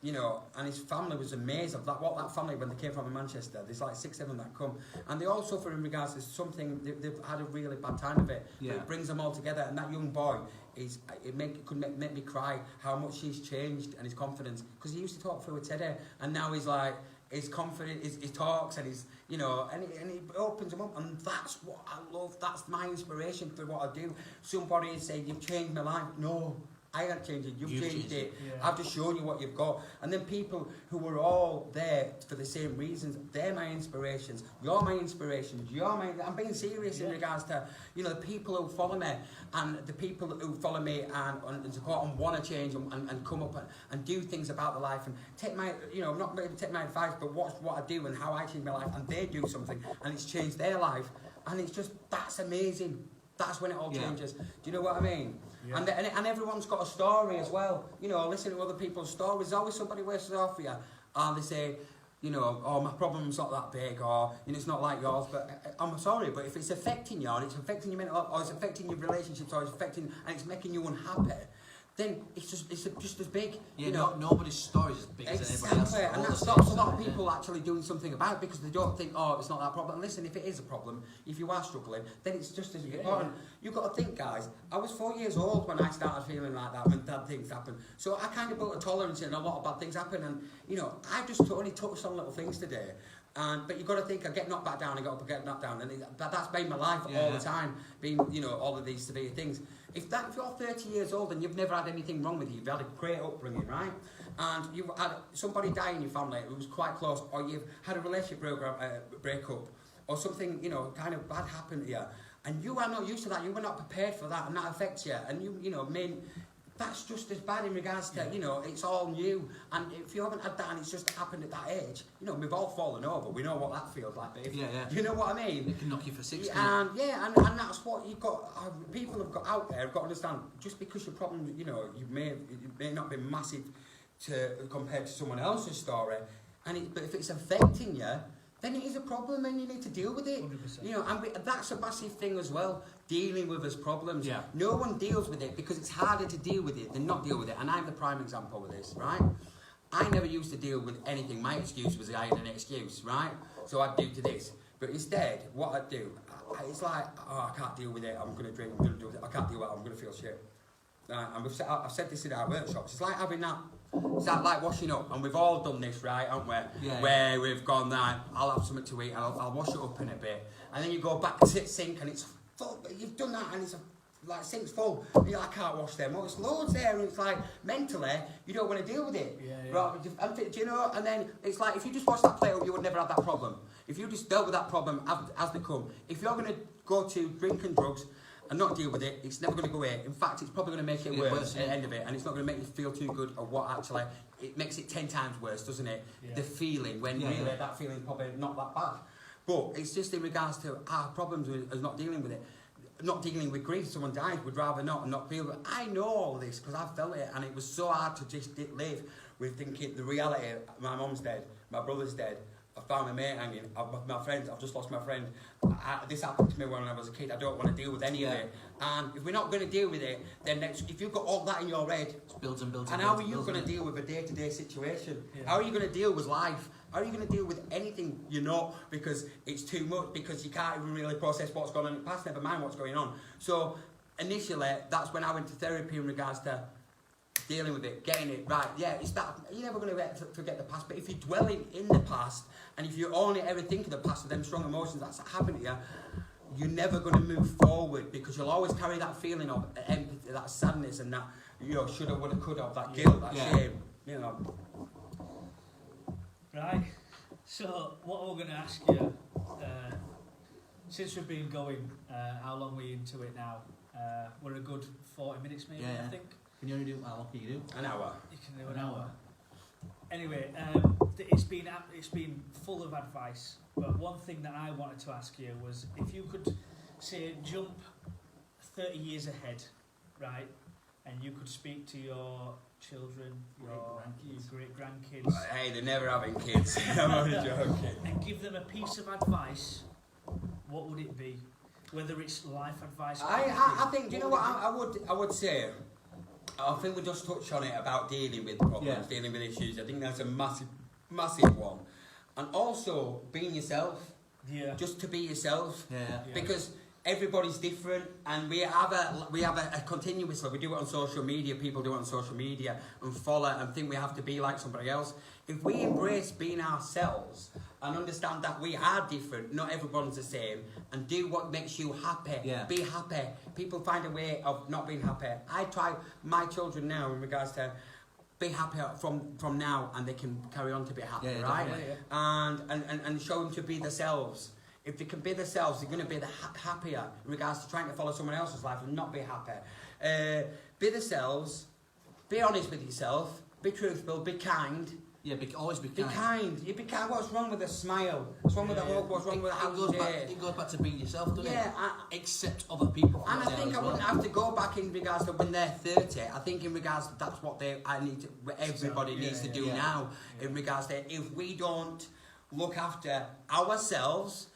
You know, and his family was amazed of that. What that family, when they came from Manchester, there's like 6, 7 that come, and they all suffer in regards to something. They've had a really bad time of it. Yeah. But it brings them all together, and that young boy could make me cry how much he's changed and his confidence, because he used to talk through a Teddy, and now he's like he's confident. He talks and he's and he opens them up, and that's what I love. That's my inspiration for what I do. Somebody is saying, "You've changed my life." No. I haven't changed it, you've changed it. Yeah. I've just shown you what you've got. And then people who were all there for the same reasons, they're my inspirations. You're my inspirations. I'm being serious in regards to, you know, the people who follow me, and the people who follow me and support and want to change and come up and do things about their life and take my, you know, not maybe take my advice, but watch what I do and how I change my life, and they do something and it's changed their life. And it's just, that's amazing. That's when it all changes. Do you know what I mean? Yeah. And everyone's got a story as well. You know, listen to other people's stories. There's always somebody worse off for you. And they say, you know, oh, my problem's not that big, or, you know, it's not like yours. But I'm sorry, but if it's affecting you, or it's affecting your mental health, or it's affecting your relationships, or it's affecting, and it's making you unhappy, then it's just as big. Yeah, you know, nobody's story is as big as anybody else's. Exactly, and that stops a lot of people actually doing something about it because they don't think, oh, it's not that problem. And listen, if it is a problem, if you are struggling, then it's just as important. You've got to think, guys, I was 4 years old when I started feeling like that, when bad things happen. So I kind of built a tolerance and a lot of bad things happen. And, you know, I just only touched on little things today. But you've got to think, I get knocked back down, I get up, I get knocked down. And that's been my life all the time, being, you know, all of these severe things. If you're 30 years old and you've never had anything wrong with you, you've had a great upbringing, right? And you've had somebody die in your family who was quite close, or you've had a relationship breakup, or something, you know, kind of bad happened to you, and you are not used to that, you were not prepared for that, and that affects you, and you know, that's just as bad in regards to, you know, it's all new. And if you haven't had that and it's just happened at that age, you know, we've all fallen over. We know what that feels like, Dave. Yeah. You know what I mean? It can knock you for 60. And that's what you've got, people have got out there, have got to understand, just because your problem, you know, it may not be massive compared to someone else's story, but if it's affecting you, then it is a problem and you need to deal with it. 100%. You know, and that's a massive thing as well, dealing with us problems. Yeah. No one deals with it because it's harder to deal with it than not deal with it. And I'm the prime example of this, right? I never used to deal with anything. My excuse was I had an excuse, right? So I'd do to this. But instead, what I'd do, it's like, oh, I can't deal with it, I'm going to drink, I'm going to do it, I can't deal with it, I'm going to feel shit. And I've said this in our workshops, it's like having that, it's like washing up, and we've all done this, right, haven't we? Yeah, where we've gone, that I'll have something to eat, and I'll wash it up in a bit, and then you go back to the sink, and it's full, you've done that, and it's like sink's full, and you're like, I can't wash them. Well, it's loads there, and it's like, mentally, you don't want to deal with it. Right, do you know, and then it's like, if you just wash that plate up, you would never have that problem. If you just dealt with that problem as they come, if you're going to go to drink and drugs, and not deal with it, it's never going to go away. In fact, it's probably going to make it worse at the end of it, and it's not going to make you feel too good, or what actually, it makes it 10 times worse, doesn't it? Yeah. The feeling, when really that feeling's probably not that bad. But it's just in regards to our problems with not dealing with it. Not dealing with grief, someone dies, would rather not feel it. I know all this, because I've felt it, and it was so hard to just live with thinking the reality, my mum's dead, my brother's dead, I found my mate hanging, my friends, I've just lost my friend. This happened to me when I was a kid, I don't want to deal with any of it. And if we're not going to deal with it, then if you've got all that in your head, it builds and builds. And how are you going to deal with a day-to-day situation? Yeah. How are you going to deal with life? How are you going to deal with anything you know, because it's too much, because you can't even really process what's going on in the past, never mind what's going on. So initially, that's when I went to therapy in regards to dealing with it, getting it right. Yeah, it's that, you're never going to forget the past, but if you're dwelling in the past, and if you only ever think of the past with them strong emotions that's happened to you, you're never going to move forward, because you'll always carry that feeling of empathy, that sadness, and that, you know, shoulda, woulda, coulda, that guilt, that shame, you know. Right, so what we're going to ask you, since we've been going, how long are we into it now? We're a good 40 minutes maybe, I think. Can you only do, how long can you do? An hour. You can do an hour. Anyway, it's been full of advice, but one thing that I wanted to ask you was if you could, say, jump 30 years ahead, right, and you could speak to your children, your great-grandkids. Hey, they're never having kids. I'm only joking. And give them a piece of advice, what would it be? Whether it's life advice. I think, do you know what I would say? I think we just touched on it about dealing with problems, dealing with issues. I think that's a massive, massive one. And also being yourself. Yeah. Just to be yourself. Yeah. Because everybody's different, and we have a continuously, we do it on social media, people do it on social media and follow and think we have to be like somebody else. If we embrace being ourselves and understand that we are different, not everyone's the same, and do what makes you happy, be happy. People find a way of not being happy. I try my children now in regards to be happy from now, and they can carry on to be happy, right? And show them to be themselves. If they can be themselves, they're going to be happier in regards to trying to follow someone else's life and not be happy. Be themselves, be honest with yourself, be truthful, be kind. Yeah, always be kind. Be kind. You be kind. What's wrong with a smile? What's wrong with a hug? What's wrong with a handshake? It goes back to being yourself, doesn't it? Yeah. Accept other people. And I think I wouldn't have to go back in regards to when they're 30. I think in regards to that's what everybody needs to do now. In regards to if we don't look after ourselves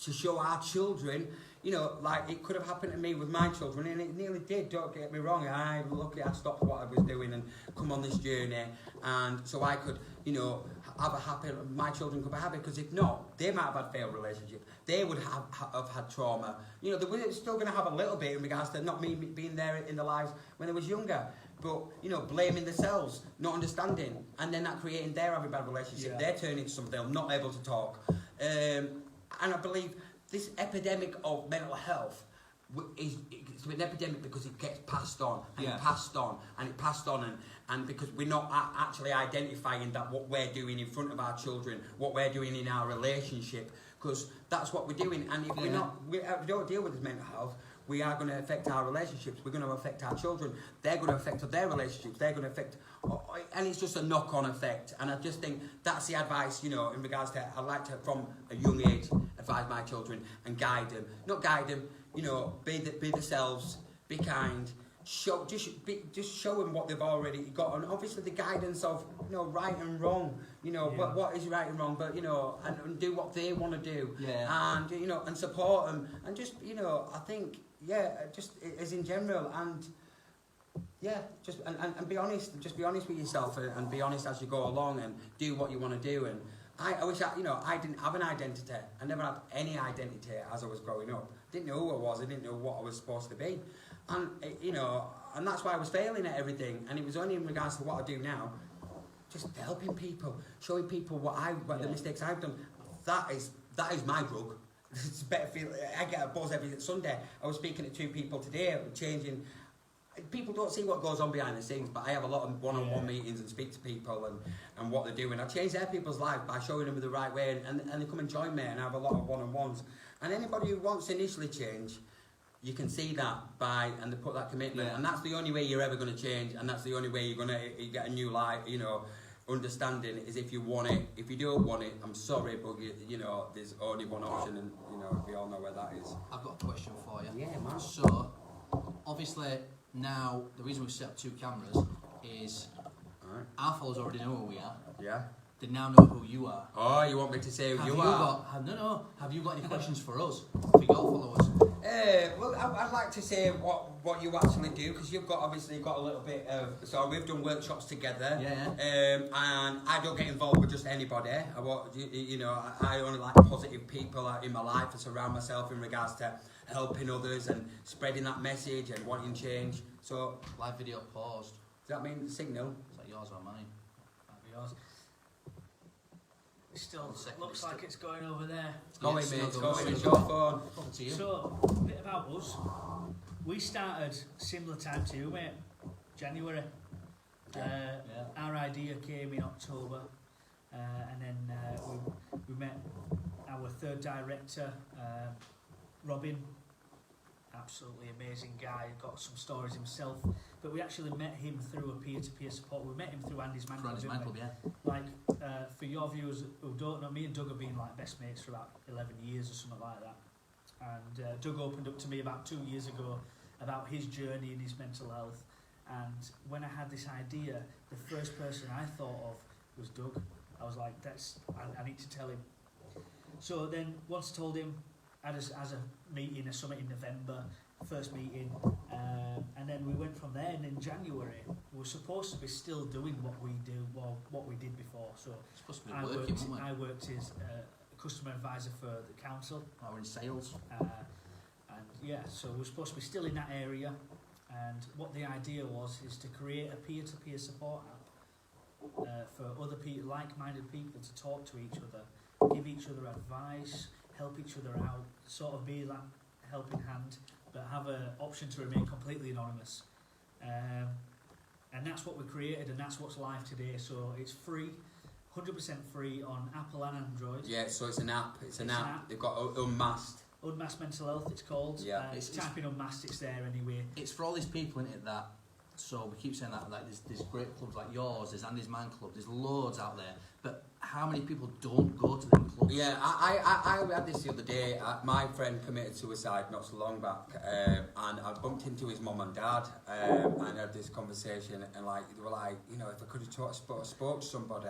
to show our children, you know, like it could have happened to me with my children, and it nearly did. Don't get me wrong. I'm lucky I stopped what I was doing and come on this journey, and so I could, you know, have a happy. My children could be happy, because if not, they might have had failed relationships. They would have had trauma. You know, they were still going to have a little bit in regards to not me being there in their lives when they was younger. But, you know, blaming themselves, not understanding, and then that creating their having bad relationship. They're turning into something, they're not able to talk. And I believe this epidemic of mental health it's an epidemic because it gets passed on, and it passed on, and it passed on, and because we're not actually identifying that what we're doing in front of our children, what we're doing in our relationship, because that's what we're doing. And if we don't deal with this mental health, we are going to affect our relationships. We're going to affect our children. They're going to affect their relationships. They're going to affect, and it's just a knock-on effect. And I just think that's the advice, you know, in regards to, I like to, from a young age, advise my children and guide them. Not guide them, you know, be themselves, be kind, just show them what they've already got, and obviously the guidance of, you know, right and wrong, you know, what is right and wrong, but, you know, and do what they want to do, and, you know, and support them, and just, you know, I think, just as in general, and just and be honest, just be honest with yourself, and be honest as you go along, and do what you want to do. And I wish I didn't have an identity. I never had any identity as I was growing up. I didn't know who I was. I didn't know what I was supposed to be, and you know, and that's why I was failing at everything. And it was only in regards to what I do now, just helping people, showing people what the mistakes I've done. That is my drug. It's better feel. I get a buzz every Sunday. I was speaking to 2 people today, changing. People don't see what goes on behind the scenes, but I have a lot of one-on-one meetings and speak to people and what they're doing. I change their people's life by showing them the right way, and they come and join me, and I have a lot of one-on-ones. And anybody who wants to initially change, you can see that and they put that commitment, and that's the only way you're ever going to change, and that's the only way you're going to get a new life, you know, understanding, is if you want it. If you don't want it, I'm sorry, but you know, there's only one option, and you know, we all know where that is. I've got a question for you. Yeah, man. So, obviously, now the reason we set up 2 cameras is our followers already know who we are. Yeah. They now know who you are. Oh, you want me to say who you are? Have you got any questions for us, for your followers? Well, I'd like to say what you actually do, because you've obviously got a little bit of. So we've done workshops together. And I don't get involved with just anybody. I only like positive people in my life to surround myself in regards to helping others and spreading that message and wanting change. So live video paused. Does that mean signal? Is that yours or mine? Might be yours. It still looks like it's going over there. It's going, mate. It's going. It's your phone. To you. So, a bit about us. We started similar time to you, mate. January. Our idea came in October, and then we met our 3rd director, Robin. Absolutely amazing guy, got some stories himself, but we actually met him through a peer-to-peer support. We met him through Andy's Man Club. Like, for your viewers who don't know, me and Doug have been like best mates for about 11 years or something like that. And Doug opened up to me about 2 years ago about his journey and his mental health. And when I had this idea, the first person I thought of was Doug. I was like, I need to tell him. So then, once I told him, as a meeting, a summit in November, first meeting, and then we went from there. And in January, we were supposed to be still doing what we do, what we did before. So I worked as a customer advisor for the council. I was in sales. So we were supposed to be still in that area. And what the idea is to create a peer-to-peer support app for other people, like-minded people, to talk to each other, give each other advice, help each other out, sort of be that helping hand, but have an option to remain completely anonymous. And that's what we created, and that's what's live today. So it's free, 100% free on Apple and Android. Yeah, so it's an app. It's an app. They've got Unmasked. Unmasked Mental Health, it's called. Yeah. Type in Unmasked, it's there anyway. It's for all these people, isn't it, that... So we keep saying that, like there's great clubs like yours, there's Andy's Man Club, there's loads out there, but how many people don't go to them clubs? Yeah, I had this the other day. My friend committed suicide not so long back, and I bumped into his mum and dad, and had this conversation, and like they were like, you know, if I could have spoke to somebody,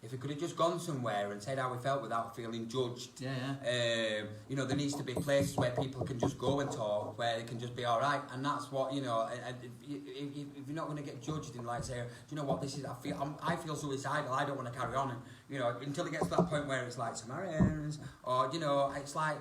if he could have just gone somewhere and said how he felt without feeling judged. Yeah. You know, there needs to be places where people can just go and talk, where they can just be all right, and that's what, you know. And if you're not going to get judged and like say, do you know what, this is, I feel suicidal, I don't want to carry on, and you know, until it gets to that point where it's like Samaritans, or you know, it's like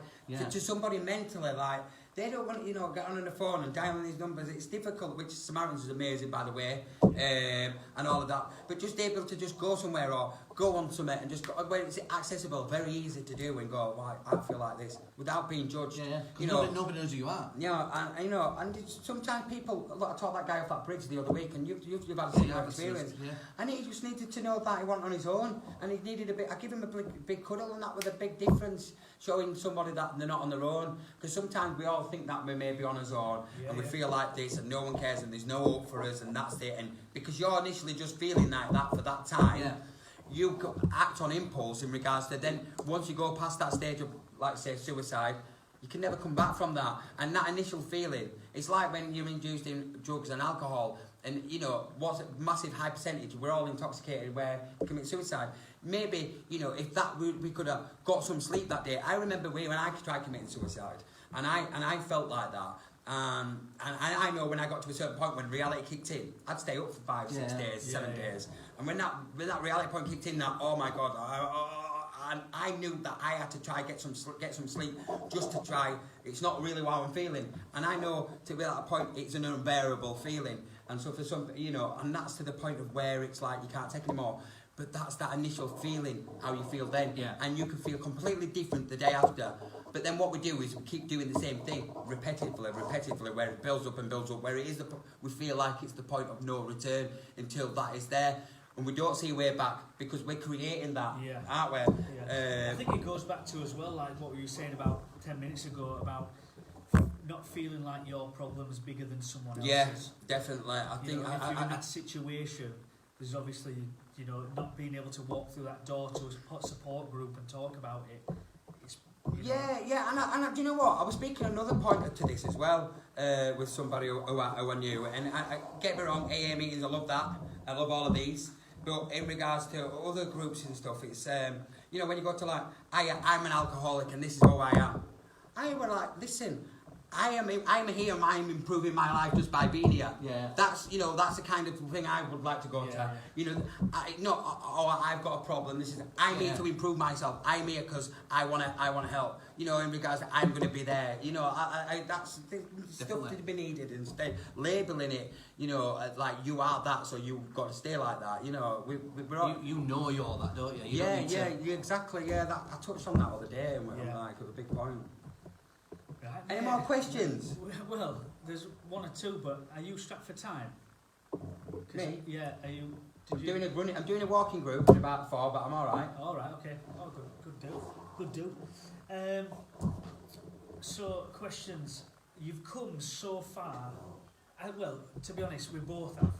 to somebody mentally, like they don't want to, you know, get on the phone and dial on these numbers. It's difficult, which Samaritans is amazing, by the way, and all of that. But just able to just go somewhere or go on somewhere and just go where it's accessible, very easy to do, and go, well, I feel like this, without being judged. Yeah. You know, nobody knows who you are. Yeah, and you know, and sometimes people. Look, I taught that guy off that bridge the other week, and you've had a similar experience. Yeah. And he just needed to know that he wasn't on his own, and he needed a bit. I give him a big cuddle, and that was a big difference, showing somebody that they're not on their own. Because sometimes we all think that we may be on our own, and we feel like this, and no one cares, and there's no hope for us, and that's it. And because you're initially just feeling like that for that time, you act on impulse in regards to then once you go past that stage of, like say, suicide. You can never come back from that. And that initial feeling, it's like when you're induced in drugs and alcohol, and you know, what's a massive high percentage, we're all intoxicated where you commit suicide. Maybe, you know, if that we could have got some sleep that day. I remember when I tried committing suicide, and I felt like that. And I know when I got to a certain point when reality kicked in, I'd stay up for 5, 6 days, 7 days. And when that reality point kicked in, that, oh my God, and I knew that I had to try get some sleep just to try. It's not really what I'm feeling, and I know to be at that point it's an unbearable feeling. And so for some, you know, and that's to the point of where it's like you can't take anymore. But that's that initial feeling, how you feel then, and you can feel completely different the day after. But then what we do is we keep doing the same thing repetitively, where it builds up and builds up, where it is we feel like it's the point of no return until that is there. And we don't see a way back because we're creating that, aren't we? I think it goes back to as well, like what we were saying about 10 minutes ago about not feeling like your problem's bigger than someone else's. Yeah, definitely. I think if you're in that situation, there's obviously, you know, not being able to walk through that door to a support group and talk about it. And do you know what? I was speaking another point to this as well with somebody who I knew. And I get me wrong, AA meetings, I love that. I love all of these. But in regards to other groups and stuff, it's, you know, when you go to like, I'm an alcoholic and this is who I am. I was like, listen, I'm here and I'm improving my life just by being here. Yeah. That's, you know, that's the kind of thing I would like to go to. You know, I've got a problem. I'm here to improve myself. I'm here because I wanna help. You know, in regards to I'm gonna be there. You know, that's stuff to be needed, and stay labeling it. You know, like you are that, so you've got to stay like that. You know, we're all, you know you're that, don't you? Yeah, exactly. Yeah, that I touched on that the other day, and like it was a big point. Right, Any more questions? Well, there's one or two, but are you strapped for time? Me? Yeah, are you... I'm doing a walking group in about 4, but I'm alright. Alright, okay. Oh, good deal. So, questions. You've come so far. Well, to be honest, we both have.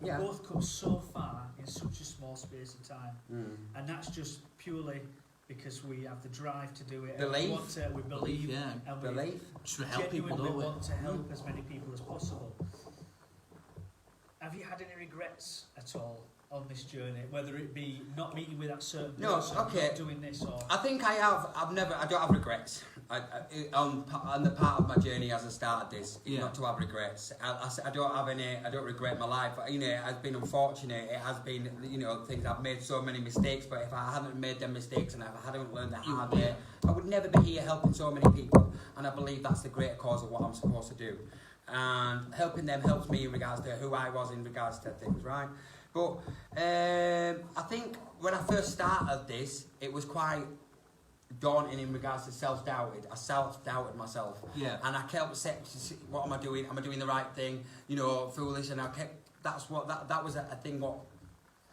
We've both come so far in such a small space of time. And that's just purely because we have the drive to do it. Belief. We believe. And belief. Just to help people, don't we? Want to help as many people as possible. Have you had any regrets at all on this journey? Whether it be not meeting with that certain person, not doing this, or... I think I have. I don't have regrets. On the part of my journey as I started this, not to have regrets. I don't have any. I don't regret my life. You know, it has been unfortunate. It has been, you know, things I've made so many mistakes. But if I hadn't made them mistakes and if I hadn't learned the hard way, I would never be here helping so many people. And I believe that's the greater cause of what I'm supposed to do. And helping them helps me in regards to who I was in regards to things, right? But I think when I first started this, it was quite daunting in regards to self-doubted. I self-doubted myself. Yeah. And I kept saying, what am I doing? Am I doing the right thing? You know, foolish. And that was a thing what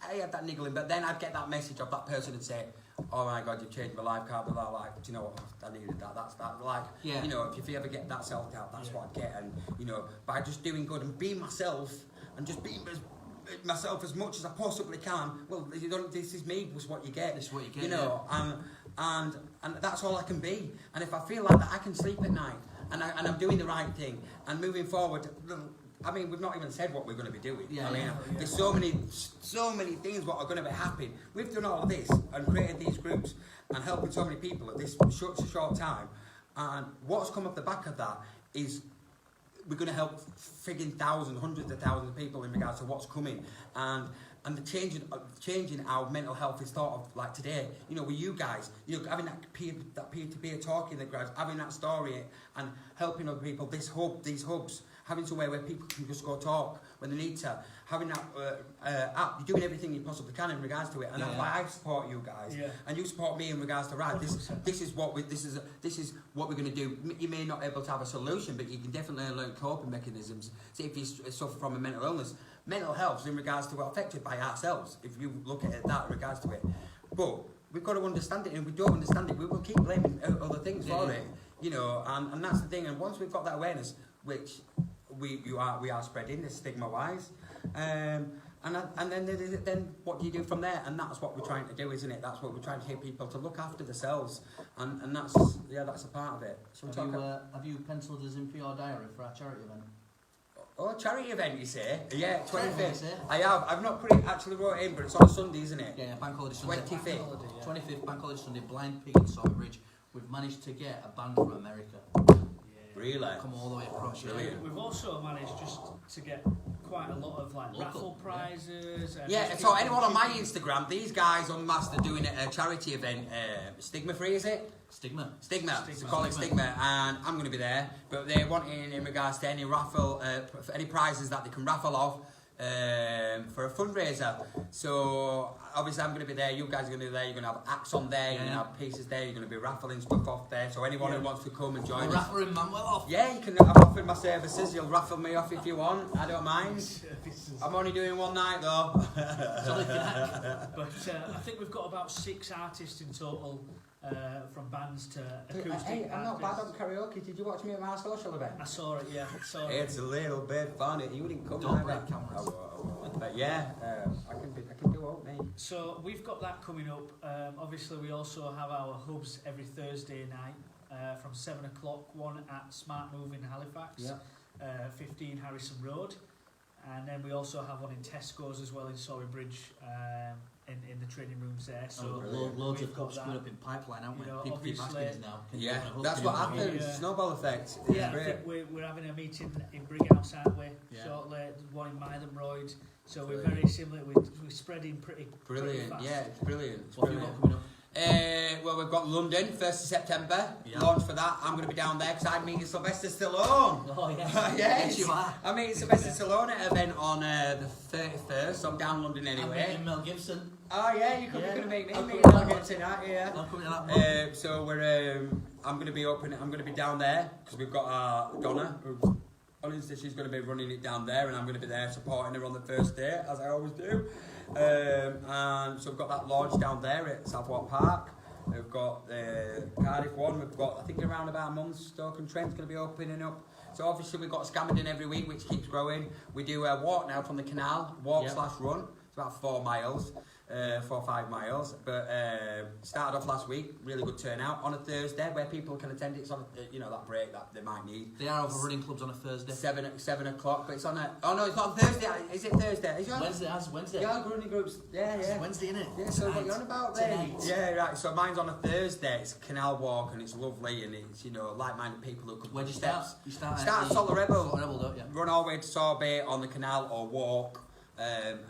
I had that niggling. But then I'd get that message of that person and say, oh my God, you've changed my life, can't be like, do you know what, I needed that, that's that, like, you know, if you ever get that self-doubt, that's what I'd get. And, you know, by just doing good and being myself, and just being myself as much as I possibly can, well, you don't, this is me, was what you get. This is what you get, you know, and that's all I can be. And if I feel like that, I can sleep at night, and I'm doing the right thing, and moving forward, I mean, we've not even said what we're going to be doing. Yeah, I mean, yeah. there's so many things what are going to be happening. We've done all of this and created these groups and helping so many people at this short time. And what's come off the back of that is we're going to help frigging thousands, hundreds of thousands of people in regards to what's coming. And the changing how mental health is thought of, like today, you know, with you guys, you know, having that peer-to-peer talking, the grads, having that story and helping other people, these hubs, having somewhere where people can just go talk when they need to, having that app, you're doing everything you possibly can in regards to it, and that's why I support you guys, and you support me in regards to this is what we're going to do. You may not be able to have a solution, but you can definitely learn coping mechanisms. See, if you suffer from a mental illness, mental health in regards to what affected by ourselves, if you look at it that in regards to it, but we've got to understand it, and if we don't understand it, we will keep blaming other things for it, you know, and that's the thing. And once we've got that awareness, which we are spreading this stigma wise, and then what do you do from there? And that's what we're trying to do, isn't it? That's what we're trying to get people to look after themselves, and that's a part of it. Have you penciled us in for your diary for our charity event? Oh, charity event, you say? Yeah, 25th. Yeah. I have. I've not put it, actually wrote it in, but it's on a Sunday, isn't it? Yeah, Bank Holiday Sunday. 25th. 25th Bank Holiday Sunday, Blind Pig in Sawbridge. We've managed to get a band from America. Really? Come all the way across. Brilliant. We've also managed just to get quite a lot of like raffle prizes. Yeah, so anyone on my Instagram, these guys Unmasked are doing a charity event, stigma free, is it? Stigma. So call it Stigma, and I'm going to be there. But they're wanting in regards to any raffle, any prizes that they can raffle off for a fundraiser. So obviously I'm going to be there. You guys are going to be there. You're going to have acts on there. You're going to have pieces there. You're going to be raffling stuff off there. So anyone who wants to come and join us, raffling Manuel off. yeah, you can. I've offered my services. You'll raffle me off if you want. I don't mind. I'm only doing one night though. But I think we've got about 6 artists in total. From bands to acoustic. Hey, I'm not bad artists. on karaoke. Did you watch me at my social event? I saw it, yeah. It's a little bit funny. You didn't come. Don't break cameras. But yeah, I can do all, mate. So we've got that coming up. Obviously, we also have our hubs every Thursday night from 7 o'clock. One at Smart Move in Halifax, 15 Harrison Road, and then we also have one in Tesco's as well in Sawbridge. In the training rooms there, so loads of hubs coming up in pipeline, aren't we? You know, People keep asking us now. Yeah, that's what happens. Snowball effect. Yeah, I think we're having a meeting in Brighouse, aren't we? Shortly, one in Mythenroyd. So we're very similar. We're spreading pretty fast. Yeah, it's brilliant. What have you got coming up? Well, we've got London, 1st of September, launch for that. I'm going to be down there because I'm meeting Sylvester Stallone. Oh, yes. Yes, you are. I'm meeting Sylvester Stallone at an event on the 31st, so I'm down in London anyway. I'm meeting Mel Gibson. Oh, yeah, you're going to meet me. I'm Meeting coming Mel to Gibson, aren't you? I'm coming to that one. So I'm going to be I'm going to be down there because we've got Donna, who's on Insta, she's going to be running it down there, and I'm going to be there supporting her on the first day, as I always do. And so we've got that launch down there at Southwark Park. We've got the Cardiff one. We've got, I think, around about a month, Stoke-on-Trent's going to be opening up. So obviously we've got Scammerton every week, which keeps growing. We do a walk now from the canal, walk/run. It's about 4 miles. 4 or 5 miles, but started off last week, really good turnout on a Thursday where people can attend. It's on that break that they might need. They are over running clubs on a Thursday. 7 o'clock, but it's on a. Oh no, it's not Thursday. Is it Thursday? Is Wednesday. Yeah, running groups. Yeah. It's Wednesday, innit? Yeah, so what you're on about then? Yeah, right. So mine's on a Thursday. It's a canal walk and it's lovely and it's like-minded people who could. Where'd you start? You start at Salt Rebel. Salt Rebel, don't you? Run all the way to Sorbet on the canal or walk.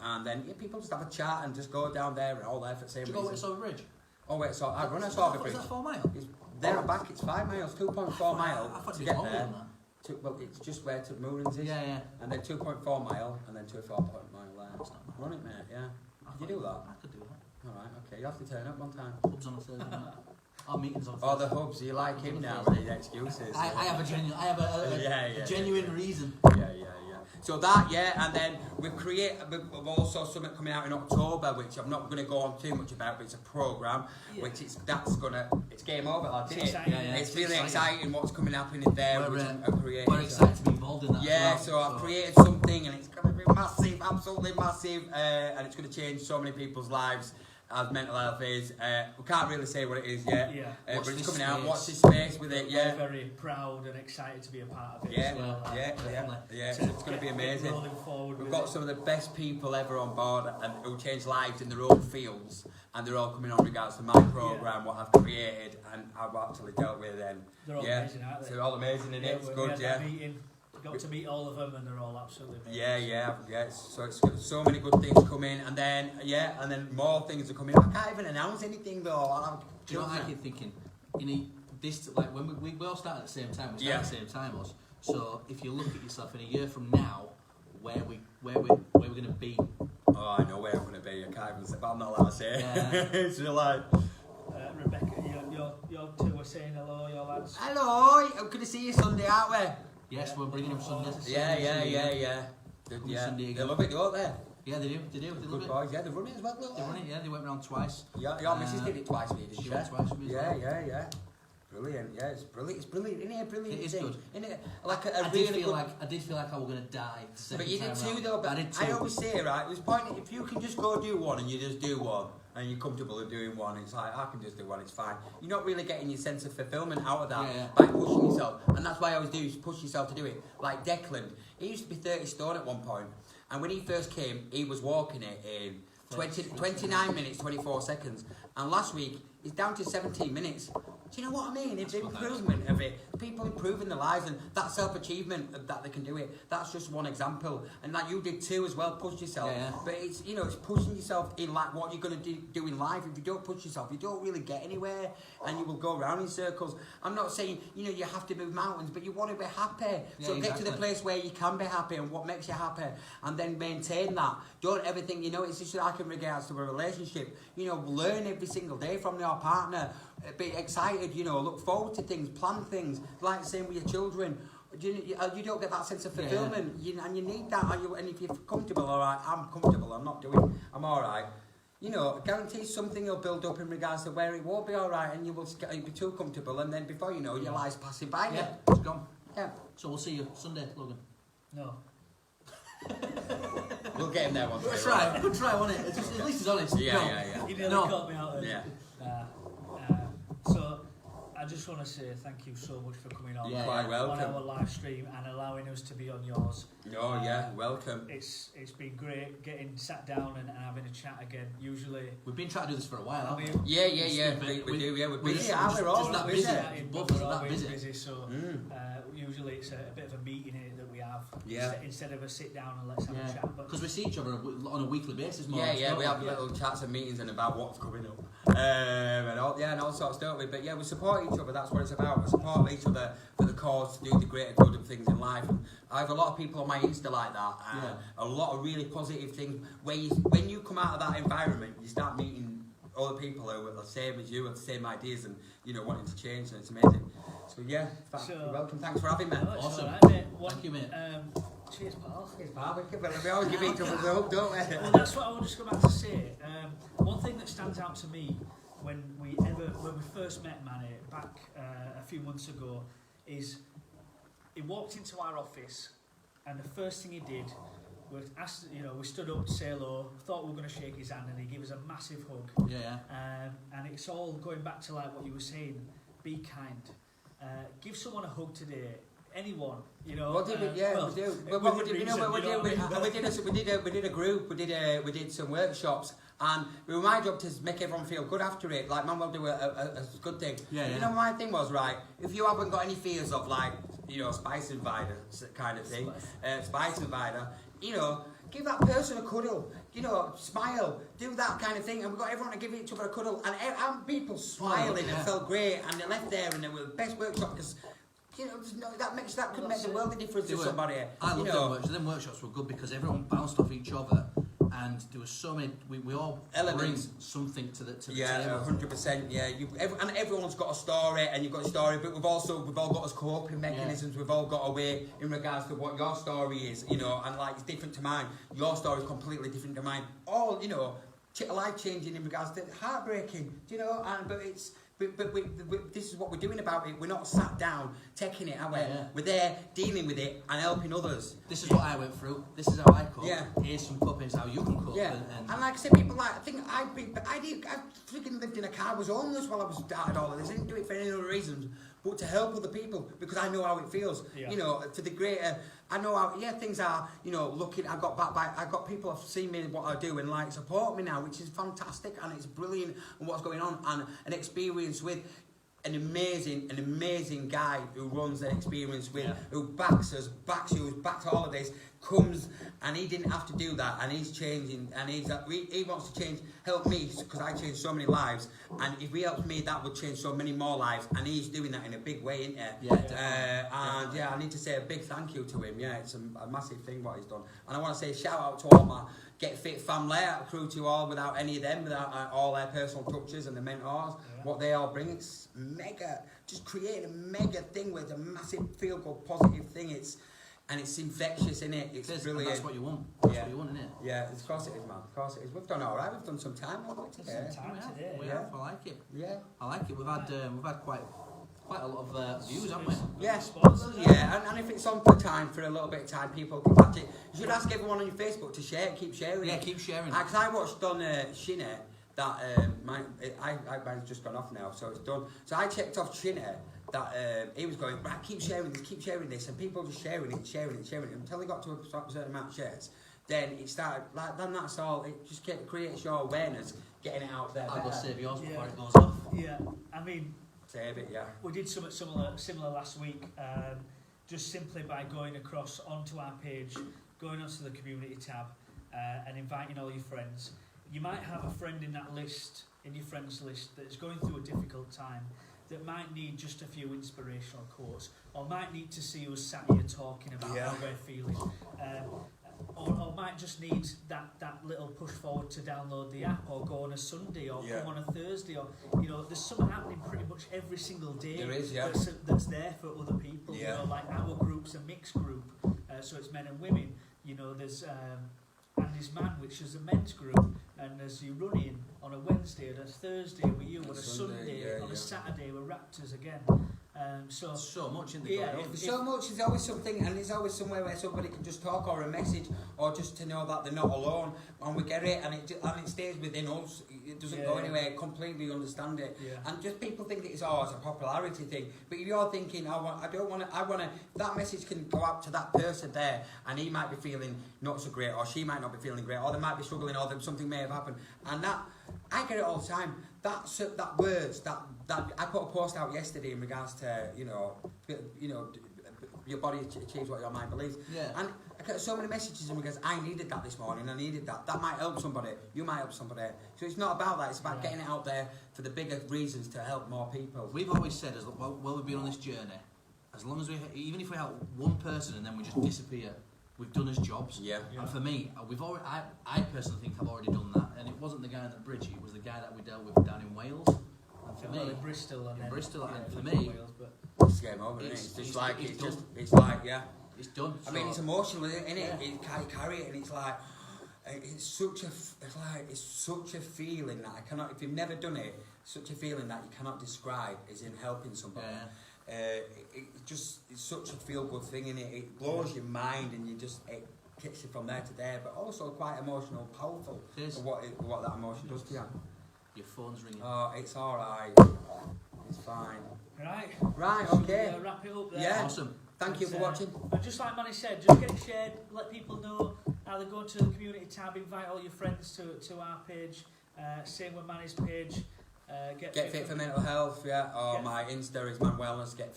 And then people just have a chat and just go down there and all there for the same reason. Do you go to Sorbet Bridge? Oh wait, so I run at Sorbet Bridge. Is that 4 miles? It's there and back, it's 5 miles, 2.4 mile I thought to it was get longer there. than that. Well, it's just where to Moorings is. Yeah. And then 2.4 mile and then 2.4 mile there. Run it, mate, yeah. Could you do that? I could do that. Alright, okay, you have to turn up one time. Hubs on a Thursday night. Our meetings on Thursday. Oh, the hubs, you like him now with his excuses. I have a genuine reason. Yeah. So that, and then we've also something coming out in October, which I'm not going to go on too much about, but it's a programme, which it's game over, lads, isn't it? It's really exciting what's coming up in there, which I'm creating. We're excited to be involved in that. Yeah, so I've created something, and it's going to be massive, absolutely massive, and it's going to change so many people's lives. as mental health is. We can't really say what it is yet. Yeah. But it's coming out. Space? Watch this space with it. We're Yeah. very proud and excited to be a part of it Yeah, as well. yeah. So it's going to be amazing. Rolling forward We've with got it. some of the best people ever on board and who change lives in their own fields, and they're all coming on regards to my programme, what I've created and I've actually dealt with. And They're all amazing, aren't they? they're all amazing in it. It's we good, had yeah. that meeting, got to meet all of them, and they're all absolutely amazing. Yeah. So it's got so many good things coming, and then more things are coming. I can't even announce anything though. Do you know what I keep thinking? You need this, like when we all started at the same time. We started at the same time, us. So if you look at yourself in a year from now, where we're going to be. Oh, I know where I'm going to be. I can't even say, but I'm not allowed to say. Yeah. It's like. Rebecca, your two were saying hello, your lads. Hello, I'm going to see you Sunday, aren't we? Yes, we're bringing them Sunday. Yeah. Sunday They again. love it, don't they? Yeah, they do. They Good love it. boys, yeah, they've run it as well, don't They run it. Yeah, they went round twice. Your missus did it twice with you, didn't She went twice with me as well. Yeah. Brilliant, yeah, it's brilliant, isn't it? Brilliant. It is thing, good. Isn't it? Like a I really did feel good... like I was going to die. The second But you did time two round. though, but I did two. I always say, right, there's point, if you can just go do one and you just do one, and you're comfortable with doing one, it's like, I can just do one, it's fine. You're not really getting your sense of fulfillment out of that by pushing yourself. And that's why I always do, is push yourself to do it. Like Declan, he used to be 30 stone at one point, and when he first came, he was walking it in 29 minutes, 24 seconds. And last week, he's down to 17 minutes. Do you know what I mean? It's the improvement of it. People improving their lives and that self-achievement that they can do it. That's just one example. And like you did too as well, push yourself. Yeah. But it's, it's pushing yourself in like what you're going to do in life. If you don't push yourself, you don't really get anywhere and you will go around in circles. I'm not saying, you have to move mountains, but you want to be happy. So get to the place where you can be happy and what makes you happy and then maintain that. Don't ever think, it's just like in regards to a relationship. Learn every single day from your partner. Be excited, look forward to things, plan things, like same with your children. You don't get that sense of fulfillment, and you need that. And if you're comfortable, all right, I'm comfortable, I'm all right. Guarantee something will build up in regards to where it won't be all right, and you'll be too comfortable, and then before you know, your life's passing by you. Yeah, it's gone. Yeah. So we'll see you Sunday, Logan. No. We'll get him there one day. Good try, wasn't it? At least he's honest. Yeah. You nearly caught me out there. Yeah. So I just want to say thank you so much for coming on. Quite welcome. On our live stream and allowing us to be on yours. Welcome. It's been great getting sat down and having a chat again. Usually we've been trying to do this for a while, haven't we? Yeah. We do. Yeah, we're busy. We're all that busy. Both of us are that busy. So usually it's a bit of a meeting in it that we have. Yeah. Instead of a sit down and let's have a chat. Because we see each other on a weekly basis. More We have little chats and meetings and about what's coming up, and all sorts, don't we? But we support each other. That's what it's about. We support each other for the cause to do the greater good of things in life. And I have a lot of people on my Insta like that. A lot of really positive things. When you come out of that environment, you start meeting other people who are the same as you, have the same ideas, and wanting to change, and it's amazing. So you're welcome. Thanks for having me. Awesome. Right, mate. Thank you, mate. Cheers, pal. Cheers, pal. We always give each other the hope, don't we? Well, that's what I want to go back to say. One thing that stands out to me when we first met Manny back a few months ago is he walked into our office and the first thing he did was ask, we stood up to say hello, thought we were going to shake his hand, and he gave us a massive hug. And it's all going back to like what you were saying, be kind. Give someone a hug today. Anyone, What did we? We did a group. We did some workshops, and it was my job to make everyone feel good after it. Like, man, we'll do a good thing. My thing was, right, if you haven't got any fears of like, spice invader kind of thing, spice invader, give that person a cuddle, smile, do that kind of thing, and we got everyone to give each other a cuddle, and people smiling and felt great, and they left there and they were the best workshop because. That could make the world of difference to somebody. I love them workshops. Them workshops were good because everyone bounced off each other, and there was so many. We all elements, bring something to the table. 100%. Yeah, and everyone's got a story, and you've got a story, but we've all got us coping mechanisms. We've all got a way in regards to what your story is, and like it's different to mine. Your story is completely different to mine. All life changing in regards to heartbreaking, but But this is what we're doing about it. We're not sat down taking it, are we? Yeah. We're there dealing with it and helping others. This is what I went through. This is how I cope. Yeah. Here's some cup. Here's how you can cope. Yeah, And and like I said, people like, I think I freaking lived in a car, was homeless while I was started all of this. I didn't do it for any other reasons, but to help other people, because I know how it feels. Yeah. You know, for the greater, I know how, things are, looking, I got people have seen me, what I do, and like support me now, which is fantastic, and it's brilliant, and what's going on, and an experience with an amazing guy who runs an experience with, who backs us, backs you, who's backed all of this, comes, and he didn't have to do that, and he's changing, and he wants to change, help me, because I changed so many lives, and if he helps me, that would change so many more lives, and he's doing that in a big way, isn't he? I need to say a big thank you to him. It's a massive thing what he's done, and I want to say shout out to all my Get Fit family, crew to all, without any of them, without all their personal touches and the mentors, what they all bring, it's mega, just creating a mega thing with a massive feel-good, positive thing, and it's infectious, innit? It's brilliant. And that's what you want. That's what you want, innit? Yeah, of course it is, man. Of course it is. We've done all right. We've done some time today. We have. I like it. Yeah. I like it. We've had quite a lot of views, haven't we? Yeah. Yeah, and if it's on for time, for a little bit of time, people can catch it. You should ask everyone on your Facebook to share it, keep sharing it. Yeah, keep sharing it. Because I watched on Shinner that mine's just gone off now, so it's done. So I checked off Shinner that he was going, right, keep sharing this, and people just sharing it, until they got to a certain amount of shares. Then it started, then that's all, it just creates your awareness, getting it out there. I'll go save yours before it goes off. Yeah, I mean, save it, yeah. We did something similar last week, just simply by going across onto our page, going onto the community tab, and inviting all your friends. You might have a friend in that list, in your friends list, that is going through a difficult time, that might need just a few inspirational quotes, or might need to see us sat here talking about how we're feeling, or might just need that little push forward to download the app, or go on a Sunday, or come on a Thursday, or there's something happening pretty much every single day. There is, that's there for other people. Like our group's a mixed group, so it's men and women. There's Andy's Man, which is a men's group, and there's you running on a Wednesday, and a Thursday with you, on a Sunday, on a Saturday with Raptors again. So much in the so much. There's always something, and there's always somewhere where somebody can just talk, or a message, or just to know that they're not alone, and we get it, and it stays within us. It doesn't go anywhere. Completely understand it, and just people think it's a popularity thing. But if you're thinking, I want to, that message can go out to that person there, and he might be feeling not so great, or she might not be feeling great, or they might be struggling, or something may have happened, and that. I get it all the time. That words that I put a post out yesterday in regards to your body achieves what your mind believes. Yeah. And I got so many messages in regards. I needed that this morning. I needed that. That might help somebody. You might help somebody. So it's not about that. It's about getting it out there for the bigger reasons to help more people. We've always said, while we've been on this journey, as long as even if we help one person and then we just disappear, we've done his jobs. And for me, I personally think I've already done that. And it wasn't the guy on the bridge, it was the guy that we dealt with down in Wales. And for me, in Bristol, and for me, Wales, it's game over. It's done. It's done. I mean, it's emotional, isn't it? Yeah. You can't carry it, and it's like it's such a feeling that I cannot. If you've never done it, such a feeling that you cannot describe is in helping somebody. It's such a feel-good thing, and it blows your mind, and it kicks you from there to there, but also quite emotional, powerful. It is. What that emotion does to you. Your phone's ringing. Oh, it's all right. It's fine. Right. Okay. Wrap it up there. Yeah. Awesome. Thank you for watching. And just like Manny said, just get it shared. Let people know how they go to the community tab. Invite all your friends to our page. Same with Manny's page. Get fit for mental health, or my Insta is Man Wellness. Get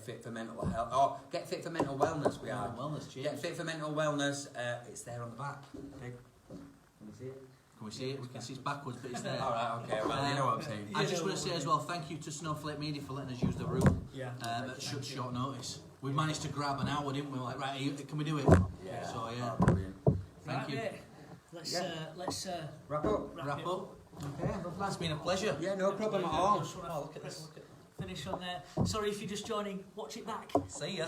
fit for mental health, or Get Fit for Mental Wellness. We are wellness. Cheers. Get Fit for Mental Wellness. It's there on the back. Okay. Can we see it? Can we see it? We can see it's backwards, but it's there. All right. Okay. Well, you know what I'm saying. I just want to say as well, thank you to Snowflake Media for letting us use the room at such short notice. We managed to grab an hour, didn't we? Like, right, can we do it? Yeah. So brilliant. Thank you. Let's wrap up. Okay, it's been a pleasure. Yeah, no problem at all. Look at this. Finish on there. Sorry if you're just joining. Watch it back. See ya.